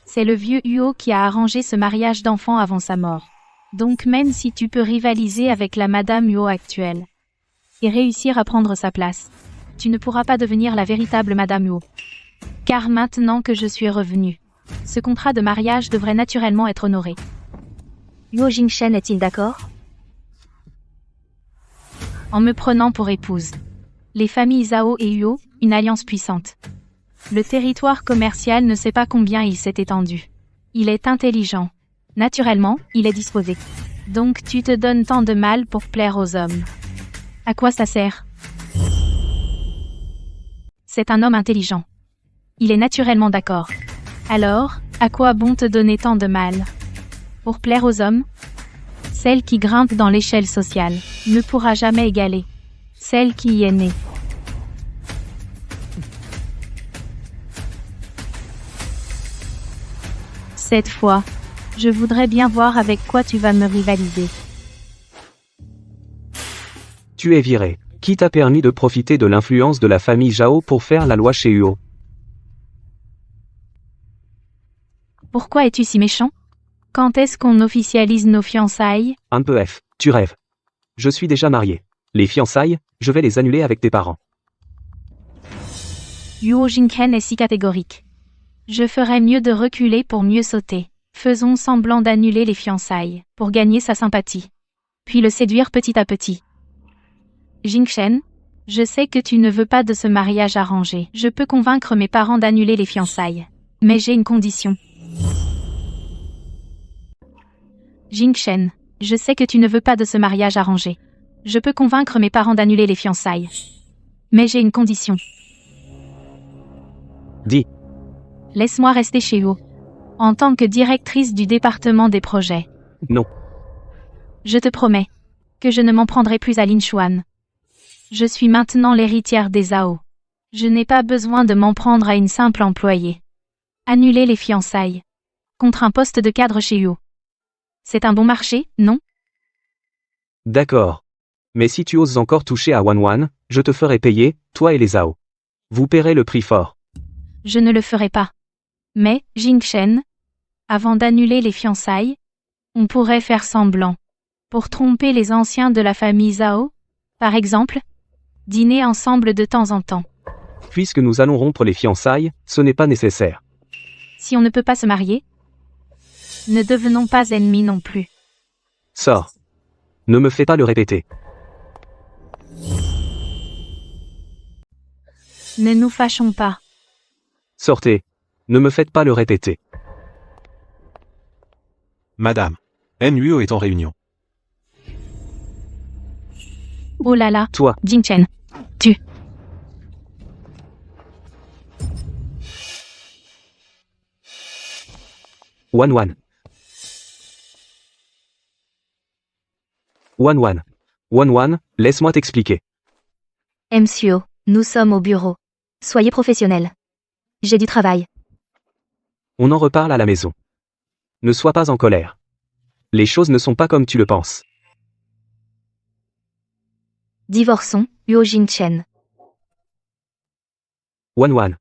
C'est le vieux Yuo qui a arrangé ce mariage d'enfant avant sa mort. Donc même si tu peux rivaliser avec la madame Yuo actuelle et réussir à prendre sa place, tu ne pourras pas devenir la véritable madame Yuo. Car maintenant que je suis revenue, ce contrat de mariage devrait naturellement être honoré. Yuo Jingshen est-il d'accord? En me prenant pour épouse. Les familles Zhao et Yuo, une alliance puissante. Le territoire commercial ne sait pas combien il s'est étendu. Il est intelligent. Naturellement, il est disposé. Donc tu te donnes tant de mal pour plaire aux hommes. À quoi ça sert? C'est un homme intelligent. Il est naturellement d'accord. Alors, à quoi bon te donner tant de mal? Pour plaire aux hommes? Celle qui grimpe dans l'échelle sociale ne pourra jamais égaler celle qui y est née. Cette fois, je voudrais bien voir avec quoi tu vas me rivaliser. Tu es viré. Qui t'a permis de profiter de l'influence de la famille Zhao pour faire la loi chez Yuo? Pourquoi es-tu si méchant? Quand est-ce qu'on officialise nos fiançailles? Un peu F. Tu rêves. Je suis déjà marié. Les fiançailles, je vais les annuler avec tes parents. Yuo Jinghen est si catégorique. Je ferais mieux de reculer pour mieux sauter. Faisons semblant d'annuler les fiançailles, pour gagner sa sympathie. Puis le séduire petit à petit. Jingshen, je sais que tu ne veux pas de ce mariage arrangé. Je peux convaincre mes parents d'annuler les fiançailles. Mais j'ai une condition. Jingshen, je sais que tu ne veux pas de ce mariage arrangé. Je peux convaincre mes parents d'annuler les fiançailles. Mais j'ai une condition. Dis. Laisse-moi rester chez Yuo. En tant que directrice du département des projets. Non. Je te promets que je ne m'en prendrai plus à Lin Xuan. Je suis maintenant l'héritière des Zhao. Je n'ai pas besoin de m'en prendre à une simple employée. Annuler les fiançailles. Contre un poste de cadre chez Yuo. C'est un bon marché, non? D'accord. Mais si tu oses encore toucher à Wanwan, je te ferai payer, toi et les Zhao. Vous paierez le prix fort. Je ne le ferai pas. Mais, Jingshen, avant d'annuler les fiançailles, on pourrait faire semblant. Pour tromper les anciens de la famille Zhao, par exemple, dîner ensemble de temps en temps. Puisque nous allons rompre les fiançailles, ce n'est pas nécessaire. Si on ne peut pas se marier, ne devenons pas ennemis non plus. Sors. Ne me fais pas le répéter. Ne nous fâchons pas. Sortez. Ne me faites pas le répéter. Madame. Yuo est en réunion. Oh là là. Toi. Jingchen. Tu. Wanwan. Wanwan. Wanwan, laisse-moi t'expliquer. Monsieur, nous sommes au bureau. Soyez professionnel. J'ai du travail. On en reparle à la maison. Ne sois pas en colère. Les choses ne sont pas comme tu le penses. Divorçons, Yuo Jingchen. Wanwan.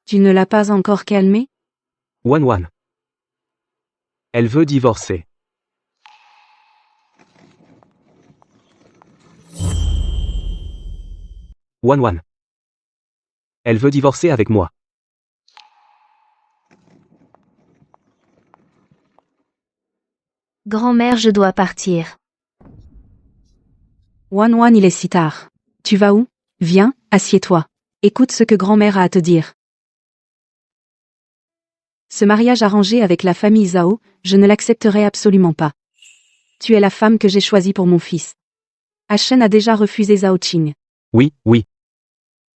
Tu ne l'as pas encore calmée? Wanwan. Elle veut divorcer. Wanwan. Elle veut divorcer avec moi. Grand-mère, je dois partir. Wan, il est si tard. Tu vas où? Viens, assieds-toi. Écoute ce que grand-mère a à te dire. Ce mariage arrangé avec la famille Zhao, je ne l'accepterai absolument pas. Tu es la femme que j'ai choisie pour mon fils. Ashen a déjà refusé Zhao Qing. Oui, oui.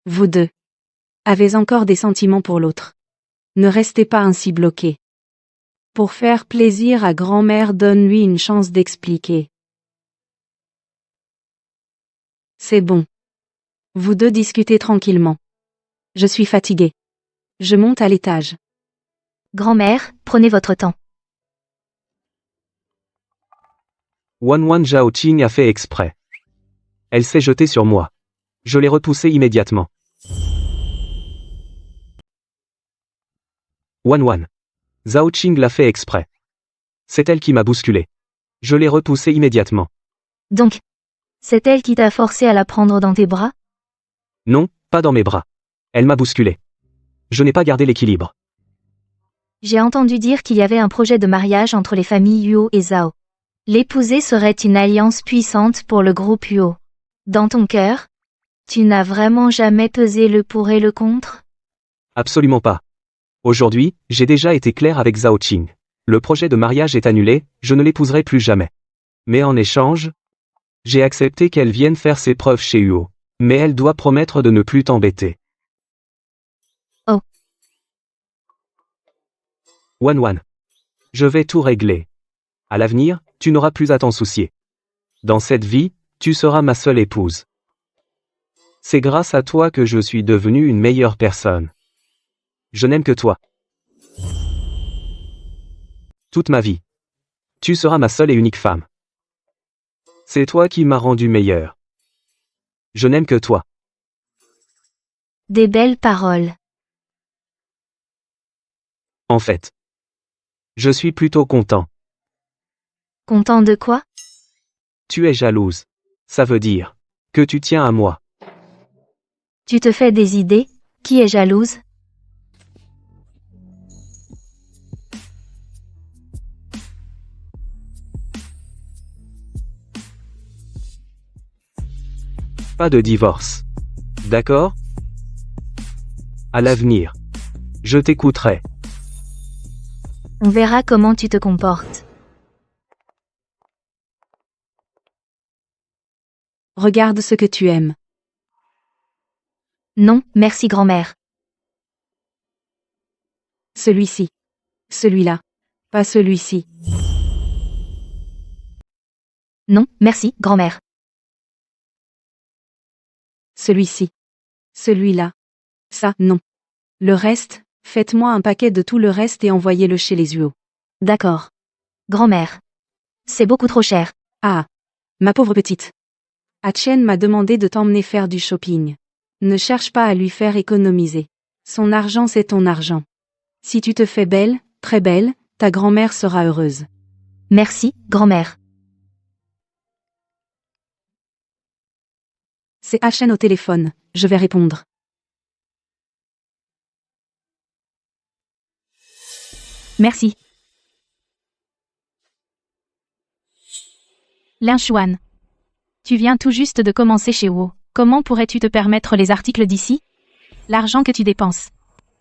Vous deux avez encore des sentiments pour l'autre. Ne restez pas ainsi bloqués. Pour faire plaisir à grand-mère, donne-lui une chance d'expliquer. C'est bon. Vous deux discutez tranquillement. Je suis fatiguée. Je monte à l'étage. Grand-mère, prenez votre temps. Wan Zhao Qing a fait exprès. Elle s'est jetée sur moi. Je l'ai repoussée immédiatement. Wan. Zhao Qing l'a fait exprès. C'est elle qui m'a bousculé. Je l'ai repoussée immédiatement. Donc, c'est elle qui t'a forcé à la prendre dans tes bras? Non, pas dans mes bras. Elle m'a bousculé. Je n'ai pas gardé l'équilibre. J'ai entendu dire qu'il y avait un projet de mariage entre les familles Huo et Zhao. L'épouser serait une alliance puissante pour le groupe Huo. Dans ton cœur, tu n'as vraiment jamais pesé le pour et le contre? Absolument pas. Aujourd'hui, j'ai déjà été clair avec Zhao Qing. Le projet de mariage est annulé, je ne l'épouserai plus jamais. Mais en échange, j'ai accepté qu'elle vienne faire ses preuves chez Huo. Mais elle doit promettre de ne plus t'embêter. Oh. Wan. Je vais tout régler. À l'avenir, tu n'auras plus à t'en soucier. Dans cette vie, tu seras ma seule épouse. C'est grâce à toi que je suis devenue une meilleure personne. Je n'aime que toi. Toute ma vie. Tu seras ma seule et unique femme. C'est toi qui m'as rendu meilleur. Je n'aime que toi. Des belles paroles. En fait, je suis plutôt content. Content de quoi? Tu es jalouse. Ça veut dire que tu tiens à moi. Tu te fais des idées? Qui est jalouse? Pas de divorce. D'accord? À l'avenir. Je t'écouterai. On verra comment tu te comportes. Regarde ce que tu aimes. Non, merci grand-mère. Celui-ci. Celui-là. Pas celui-ci. Non, merci grand-mère. Celui-ci. Celui-là. Ça, non. Le reste, faites-moi un paquet de tout le reste et envoyez-le chez les Huo. D'accord. Grand-mère. C'est beaucoup trop cher. Ah. Ma pauvre petite. Chen m'a demandé de t'emmener faire du shopping. Ne cherche pas à lui faire économiser. Son argent c'est ton argent. Si tu te fais belle, très belle, ta grand-mère sera heureuse. Merci, grand-mère. C'est Chen au téléphone, je vais répondre. Merci. Lin Xuan. Tu viens tout juste de commencer chez Huo. Comment pourrais-tu te permettre les articles d'ici? L'argent que tu dépenses.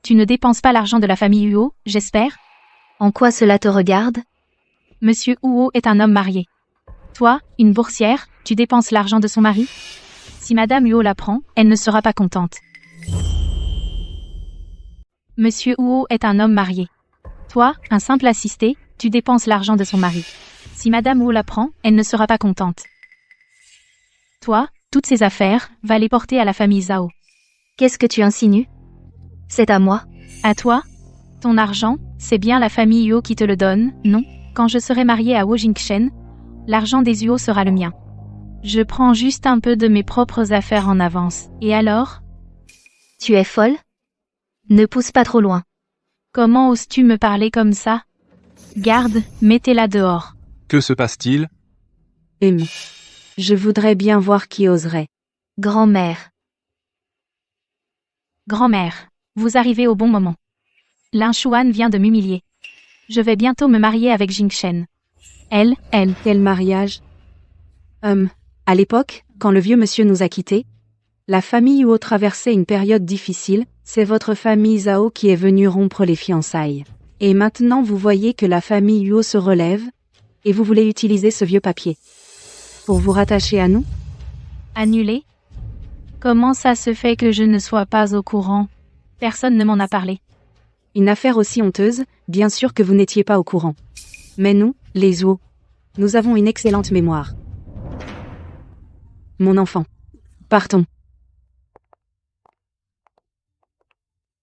Tu ne dépenses pas l'argent de la famille Huo, j'espère? En quoi cela te regarde? Monsieur Huo est un homme marié. Toi, une boursière, tu dépenses l'argent de son mari? Si Madame Huo l'apprend, elle ne sera pas contente. Monsieur Huo est un homme marié. Toi, un simple assisté, tu dépenses l'argent de son mari. Si Madame Huo l'apprend, elle ne sera pas contente. Toi, toutes ces affaires, va les porter à la famille Zhao. Qu'est-ce que tu insinues? C'est à moi? À toi? Ton argent, c'est bien la famille Huo qui te le donne, non? Quand je serai mariée à Wo Jingchen, l'argent des Huo sera le mien. Je prends juste un peu de mes propres affaires en avance. Et alors? Tu es folle? Ne pousse pas trop loin. Comment oses-tu me parler comme ça? Garde, mettez-la dehors. Que se passe-t-il? Je voudrais bien voir qui oserait. Grand-mère. Grand-mère, vous arrivez au bon moment. Lin Xuan vient de m'humilier. Je vais bientôt me marier avec Jingshen. Elle. Quel mariage? À l'époque, quand le vieux monsieur nous a quittés, la famille Huo traversait une période difficile, c'est votre famille Zhao qui est venue rompre les fiançailles. Et maintenant vous voyez que la famille Huo se relève, et vous voulez utiliser ce vieux papier pour vous rattacher à nous? Annulé? Comment ça se fait que je ne sois pas au courant? Personne ne m'en a parlé. Une affaire aussi honteuse, bien sûr que vous n'étiez pas au courant. Mais nous, les Huo, nous avons une excellente mémoire. Mon enfant. Partons.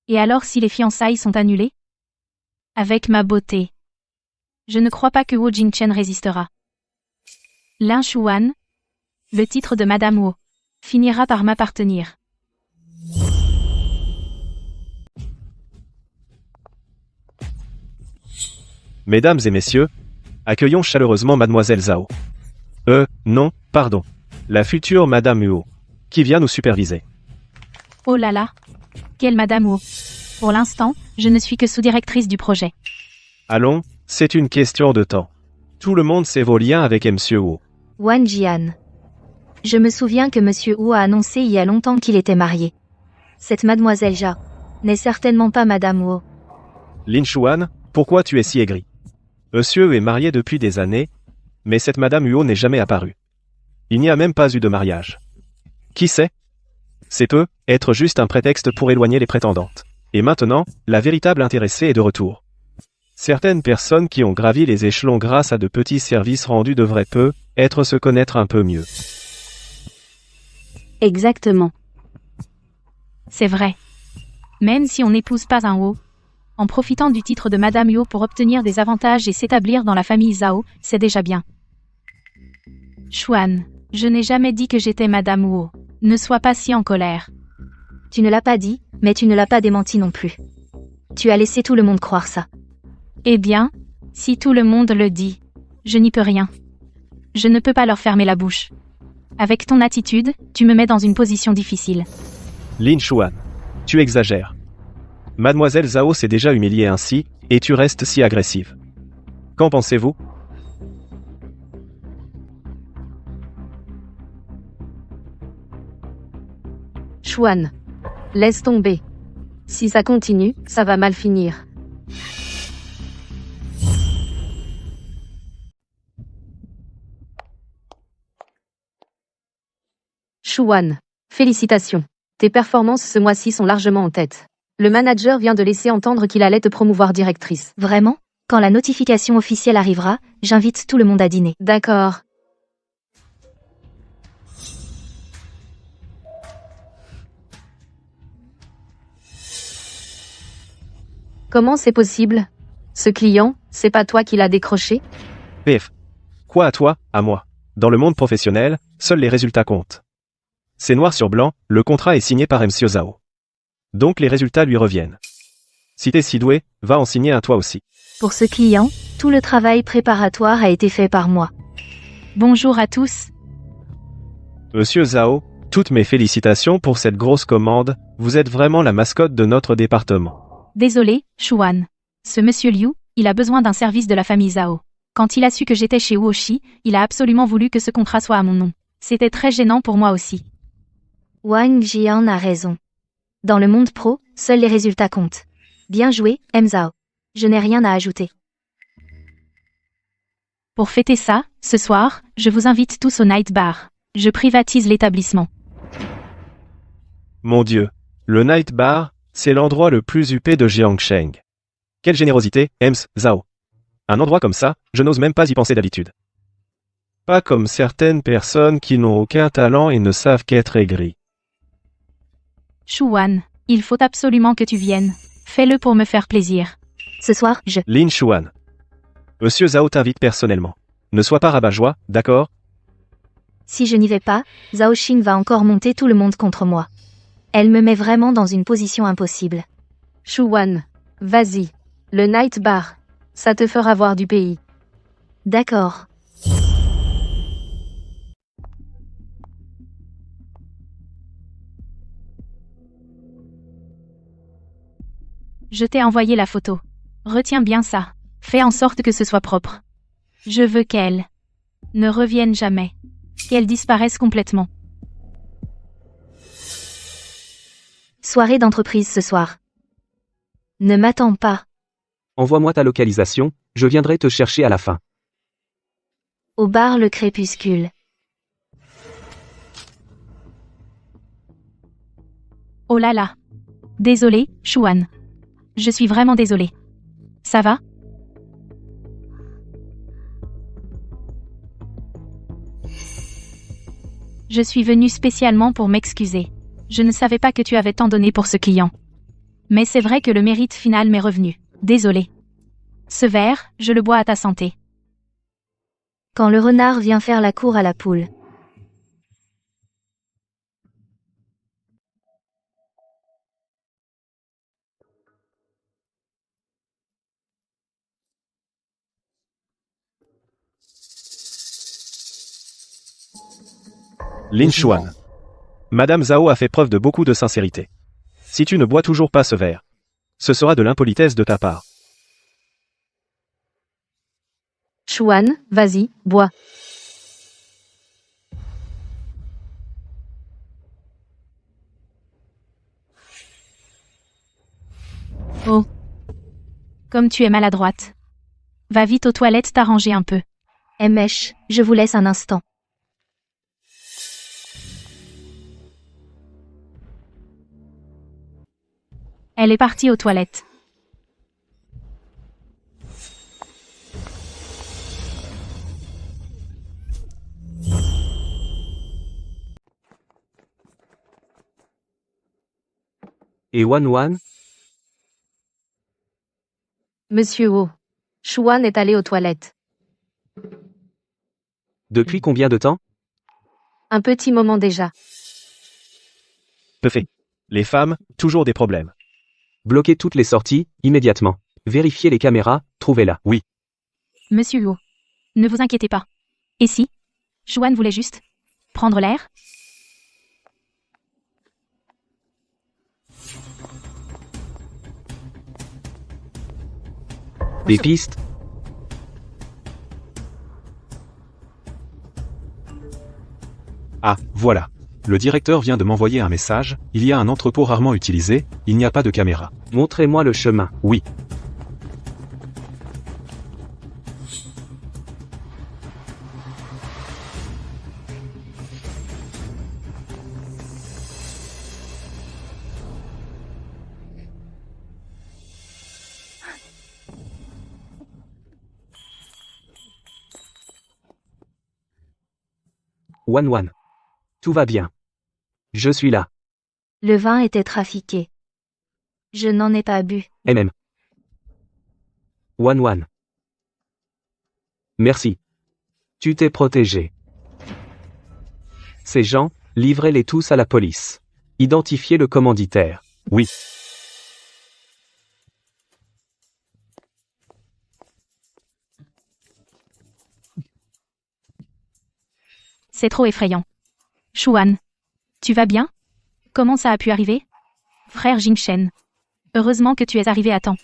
Et alors si les fiançailles sont annulées? Avec ma beauté. Je ne crois pas que Wu Jingchen résistera. Lin Xuan, le titre de Madame Wu, finira par m'appartenir. Mesdames et messieurs, accueillons chaleureusement Mademoiselle Zhao. Non, pardon. La future Madame Huo, qui vient nous superviser. Oh là là. Quelle Madame Wu. Pour l'instant, je ne suis que sous-directrice du projet. Allons, c'est une question de temps. Tout le monde sait vos liens avec Monsieur Huo. Wang Jian. Je me souviens que Monsieur Wu a annoncé il y a longtemps qu'il était marié. Cette Mademoiselle Zhao n'est certainement pas Madame Wu. Lin Xuan, pourquoi tu es si aigri? Monsieur est marié depuis des années, mais cette Madame Huo n'est jamais apparue. Il n'y a même pas eu de mariage. Qui sait? C'est peut être juste un prétexte pour éloigner les prétendantes. Et maintenant, la véritable intéressée est de retour. Certaines personnes qui ont gravi les échelons grâce à de petits services rendus devraient peut-être se connaître un peu mieux. Exactement. C'est vrai. Même si on n'épouse pas un Wu, en profitant du titre de Madame Huo pour obtenir des avantages et s'établir dans la famille Zhao, c'est déjà bien. Xuan, je n'ai jamais dit que j'étais Madame Huo. Ne sois pas si en colère. Tu ne l'as pas dit, mais tu ne l'as pas démenti non plus. Tu as laissé tout le monde croire ça. Eh bien, si tout le monde le dit, je n'y peux rien. Je ne peux pas leur fermer la bouche. Avec ton attitude, tu me mets dans une position difficile. Lin Xuan, tu exagères. Mademoiselle Zhao s'est déjà humiliée ainsi, et tu restes si agressive. Qu'en pensez-vous? Xuan. Laisse tomber. Si ça continue, ça va mal finir. Xuan. Félicitations. Tes performances ce mois-ci sont largement en tête. Le manager vient de laisser entendre qu'il allait te promouvoir directrice. Vraiment? Quand la notification officielle arrivera, j'invite tout le monde à dîner. D'accord. Comment c'est possible? Ce client, c'est pas toi qui l'as décroché? PF. Quoi à toi, à moi? Dans le monde professionnel, seuls les résultats comptent. C'est noir sur blanc, le contrat est signé par Monsieur Zhao. Donc les résultats lui reviennent. Si t'es si doué, va en signer un toi aussi. Pour ce client, tout le travail préparatoire a été fait par moi. Bonjour à tous. Monsieur Zhao, toutes mes félicitations pour cette grosse commande, vous êtes vraiment la mascotte de notre département. Désolé, Xuan. Ce monsieur Liu, il a besoin d'un service de la famille Zhao. Quand il a su que j'étais chez Wuoshi, il a absolument voulu que ce contrat soit à mon nom. C'était très gênant pour moi aussi. Wang Jian a raison. Dans le monde pro, seuls les résultats comptent. Bien joué, Zhao. Je n'ai rien à ajouter. Pour fêter ça, ce soir, je vous invite tous au Night Bar. Je privatise l'établissement. Mon Dieu. Le Night Bar, c'est l'endroit le plus huppé de Jiangsheng. Quelle générosité, Zhao. Un endroit comme ça, je n'ose même pas y penser d'habitude. Pas comme certaines personnes qui n'ont aucun talent et ne savent qu'être aigries. Xuan, il faut absolument que tu viennes. Fais-le pour me faire plaisir. Ce soir, je... Lin Xuan. Monsieur Zhao t'invite personnellement. Ne sois pas rabat-joie, d'accord? Si je n'y vais pas, Zhao Xing va encore monter tout le monde contre moi. Elle me met vraiment dans une position impossible. Xuan. Vas-y. Le Night Bar. Ça te fera voir du pays. D'accord. Je t'ai envoyé la photo. Retiens bien ça. Fais en sorte que ce soit propre. Je veux qu'elle ne revienne jamais. Qu'elle disparaisse complètement. Soirée d'entreprise ce soir. Ne m'attends pas. Envoie-moi ta localisation, je viendrai te chercher à la fin. Au bar Le Crépuscule. Oh là là. Désolé, Shuan. Je suis vraiment désolé. Ça va? Je suis venue spécialement pour m'excuser. Je ne savais pas que tu avais tant donné pour ce client. Mais c'est vrai que le mérite final m'est revenu. Désolé. Ce verre, je le bois à ta santé. Quand le renard vient faire la cour à la poule. Lin Xuan. Madame Zhao a fait preuve de beaucoup de sincérité. Si tu ne bois toujours pas ce verre, ce sera de l'impolitesse de ta part. Xuan, vas-y, bois. Oh. Comme tu es maladroite. Va vite aux toilettes t'arranger un peu. Mèche, je vous laisse un instant. Elle est partie aux toilettes. Et Wan Wan? Monsieur O. Xuan est allé aux toilettes. Depuis combien de temps? Un petit moment déjà. Peu fait. Les femmes, toujours des problèmes. Bloquez toutes les sorties, immédiatement. Vérifiez les caméras, trouvez-la. Oui. Monsieur Huo. Ne vous inquiétez pas. Et si? Shuan voulait juste prendre l'air? Des pistes? Ah, voilà. Le directeur vient de m'envoyer un message, il y a un entrepôt rarement utilisé, il n'y a pas de caméra. Montrez-moi le chemin. Oui. Wan Wan. Tout va bien. Je suis là. Le vin était trafiqué. Je n'en ai pas bu. MM. Wan Wan. Merci. Tu t'es protégé. Ces gens, livrez-les tous à la police. Identifiez le commanditaire. Oui. C'est trop effrayant. Shuan. Tu vas bien? Comment ça a pu arriver? Frère Jingshen. Heureusement que tu es arrivé à temps.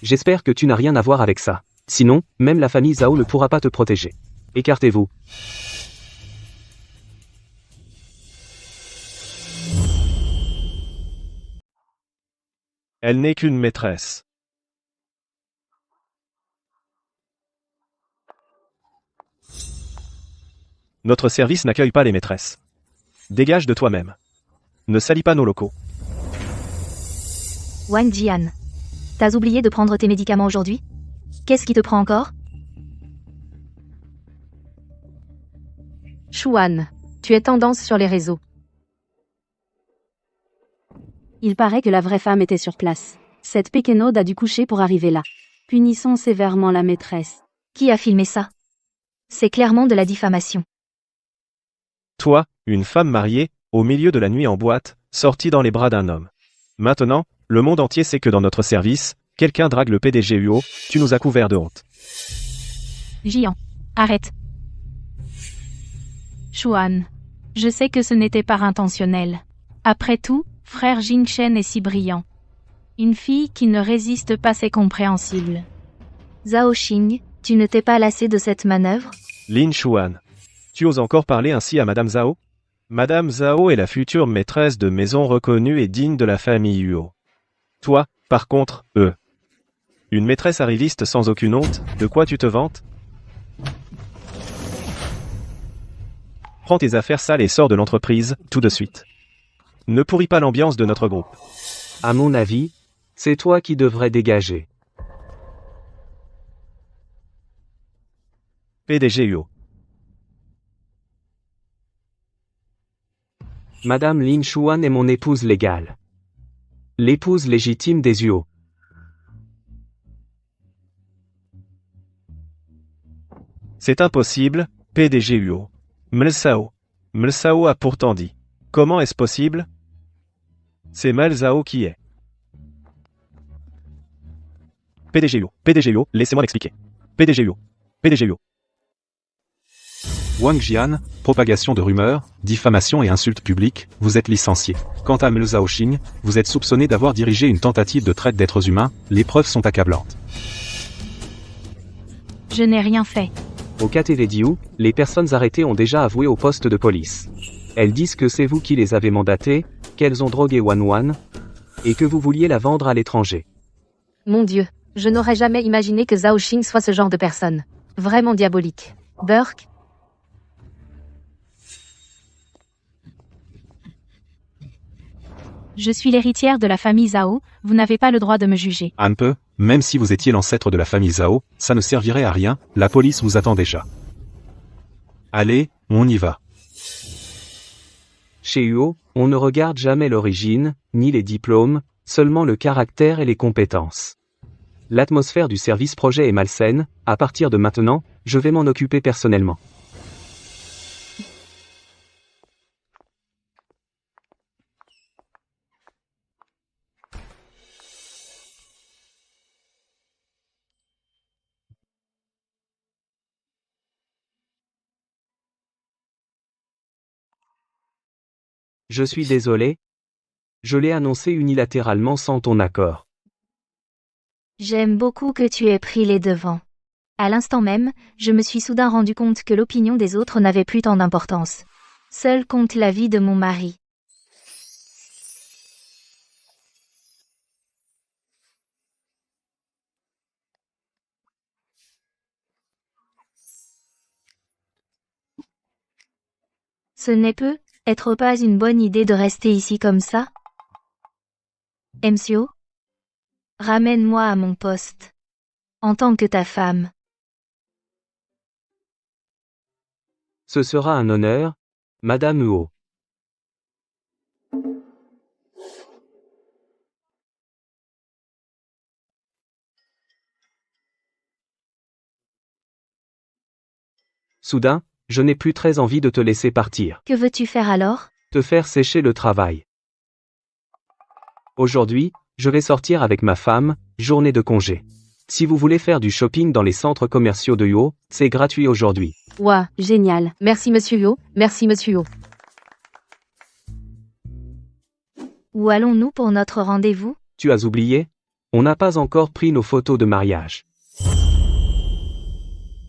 J'espère que tu n'as rien à voir avec ça. Sinon, même la famille Zhao ne pourra pas te protéger. Écartez-vous. Elle n'est qu'une maîtresse. Notre service n'accueille pas les maîtresses. Dégage de toi-même. Ne salis pas nos locaux. Wang Jian. T'as oublié de prendre tes médicaments aujourd'hui? Qu'est-ce qui te prend encore? Xuan, tu es tendance sur les réseaux. Il paraît que la vraie femme était sur place. Cette pékénaude a dû coucher pour arriver là. Punissons sévèrement la maîtresse. Qui a filmé ça? C'est clairement de la diffamation. Toi, une femme mariée, au milieu de la nuit en boîte, sortie dans les bras d'un homme. Maintenant, le monde entier sait que dans notre service, quelqu'un drague le PDG UO, tu nous as couvert de honte. Jian. Arrête. Xuan. Je sais que ce n'était pas intentionnel. Après tout, frère Jingshen est si brillant. Une fille qui ne résiste pas, c'est compréhensible. Zhao Xing, tu ne t'es pas lassé de cette manœuvre? Lin Xuan. Tu oses encore parler ainsi à Madame Zhao? Madame Zhao est la future maîtresse de maison reconnue et digne de la famille Yuo. Toi, par contre, une maîtresse arriviste sans aucune honte, de quoi tu te vantes? Prends tes affaires sales et sors de l'entreprise, tout de suite. Ne pourris pas l'ambiance de notre groupe. À mon avis, c'est toi qui devrais dégager. PDG Yuo. Madame Lin Xuan est mon épouse légale. L'épouse légitime des Yuo. C'est impossible, PDG Yuo. Mlsao. Mlsao a pourtant dit. Comment est-ce possible? C'est Malzao qui est. PDG Yuo, laissez-moi m'expliquer. PDG Yuo. Wang Jian, propagation de rumeurs, diffamation et insultes publiques, vous êtes licencié. Quant à Mle Zhaoxing, vous êtes soupçonné d'avoir dirigé une tentative de traite d'êtres humains, les preuves sont accablantes. Je n'ai rien fait. Au KTVDU, les personnes arrêtées ont déjà avoué au poste de police. Elles disent que c'est vous qui les avez mandatées, qu'elles ont drogué Wan, et que vous vouliez la vendre à l'étranger. Mon Dieu, je n'aurais jamais imaginé que Zhao Xing soit ce genre de personne. Vraiment diabolique. Burke? Je suis l'héritière de la famille Zhao, vous n'avez pas le droit de me juger. Un peu, même si vous étiez l'ancêtre de la famille Zhao, ça ne servirait à rien, la police vous attend déjà. Allez, on y va. Chez UO, on ne regarde jamais l'origine, ni les diplômes, seulement le caractère et les compétences. L'atmosphère du service projet est malsaine, à partir de maintenant, je vais m'en occuper personnellement. Je suis désolé. Je l'ai annoncé unilatéralement sans ton accord. J'aime beaucoup que tu aies pris les devants. À l'instant même, je me suis soudain rendu compte que l'opinion des autres n'avait plus tant d'importance. Seul compte la vie de mon mari. Ce n'est peut-être pas une bonne idée de rester ici comme ça? MCO? Ramène-moi à mon poste. En tant que ta femme. Ce sera un honneur, Madame Huo. Soudain, je n'ai plus très envie de te laisser partir. Que veux-tu faire alors? Te faire sécher le travail. Aujourd'hui, je vais sortir avec ma femme, journée de congé. Si vous voulez faire du shopping dans les centres commerciaux de Yuo, c'est gratuit aujourd'hui. Ouah, génial. Merci Monsieur Yo, merci Monsieur Yo. Où allons-nous pour notre rendez-vous? Tu as oublié? On n'a pas encore pris nos photos de mariage.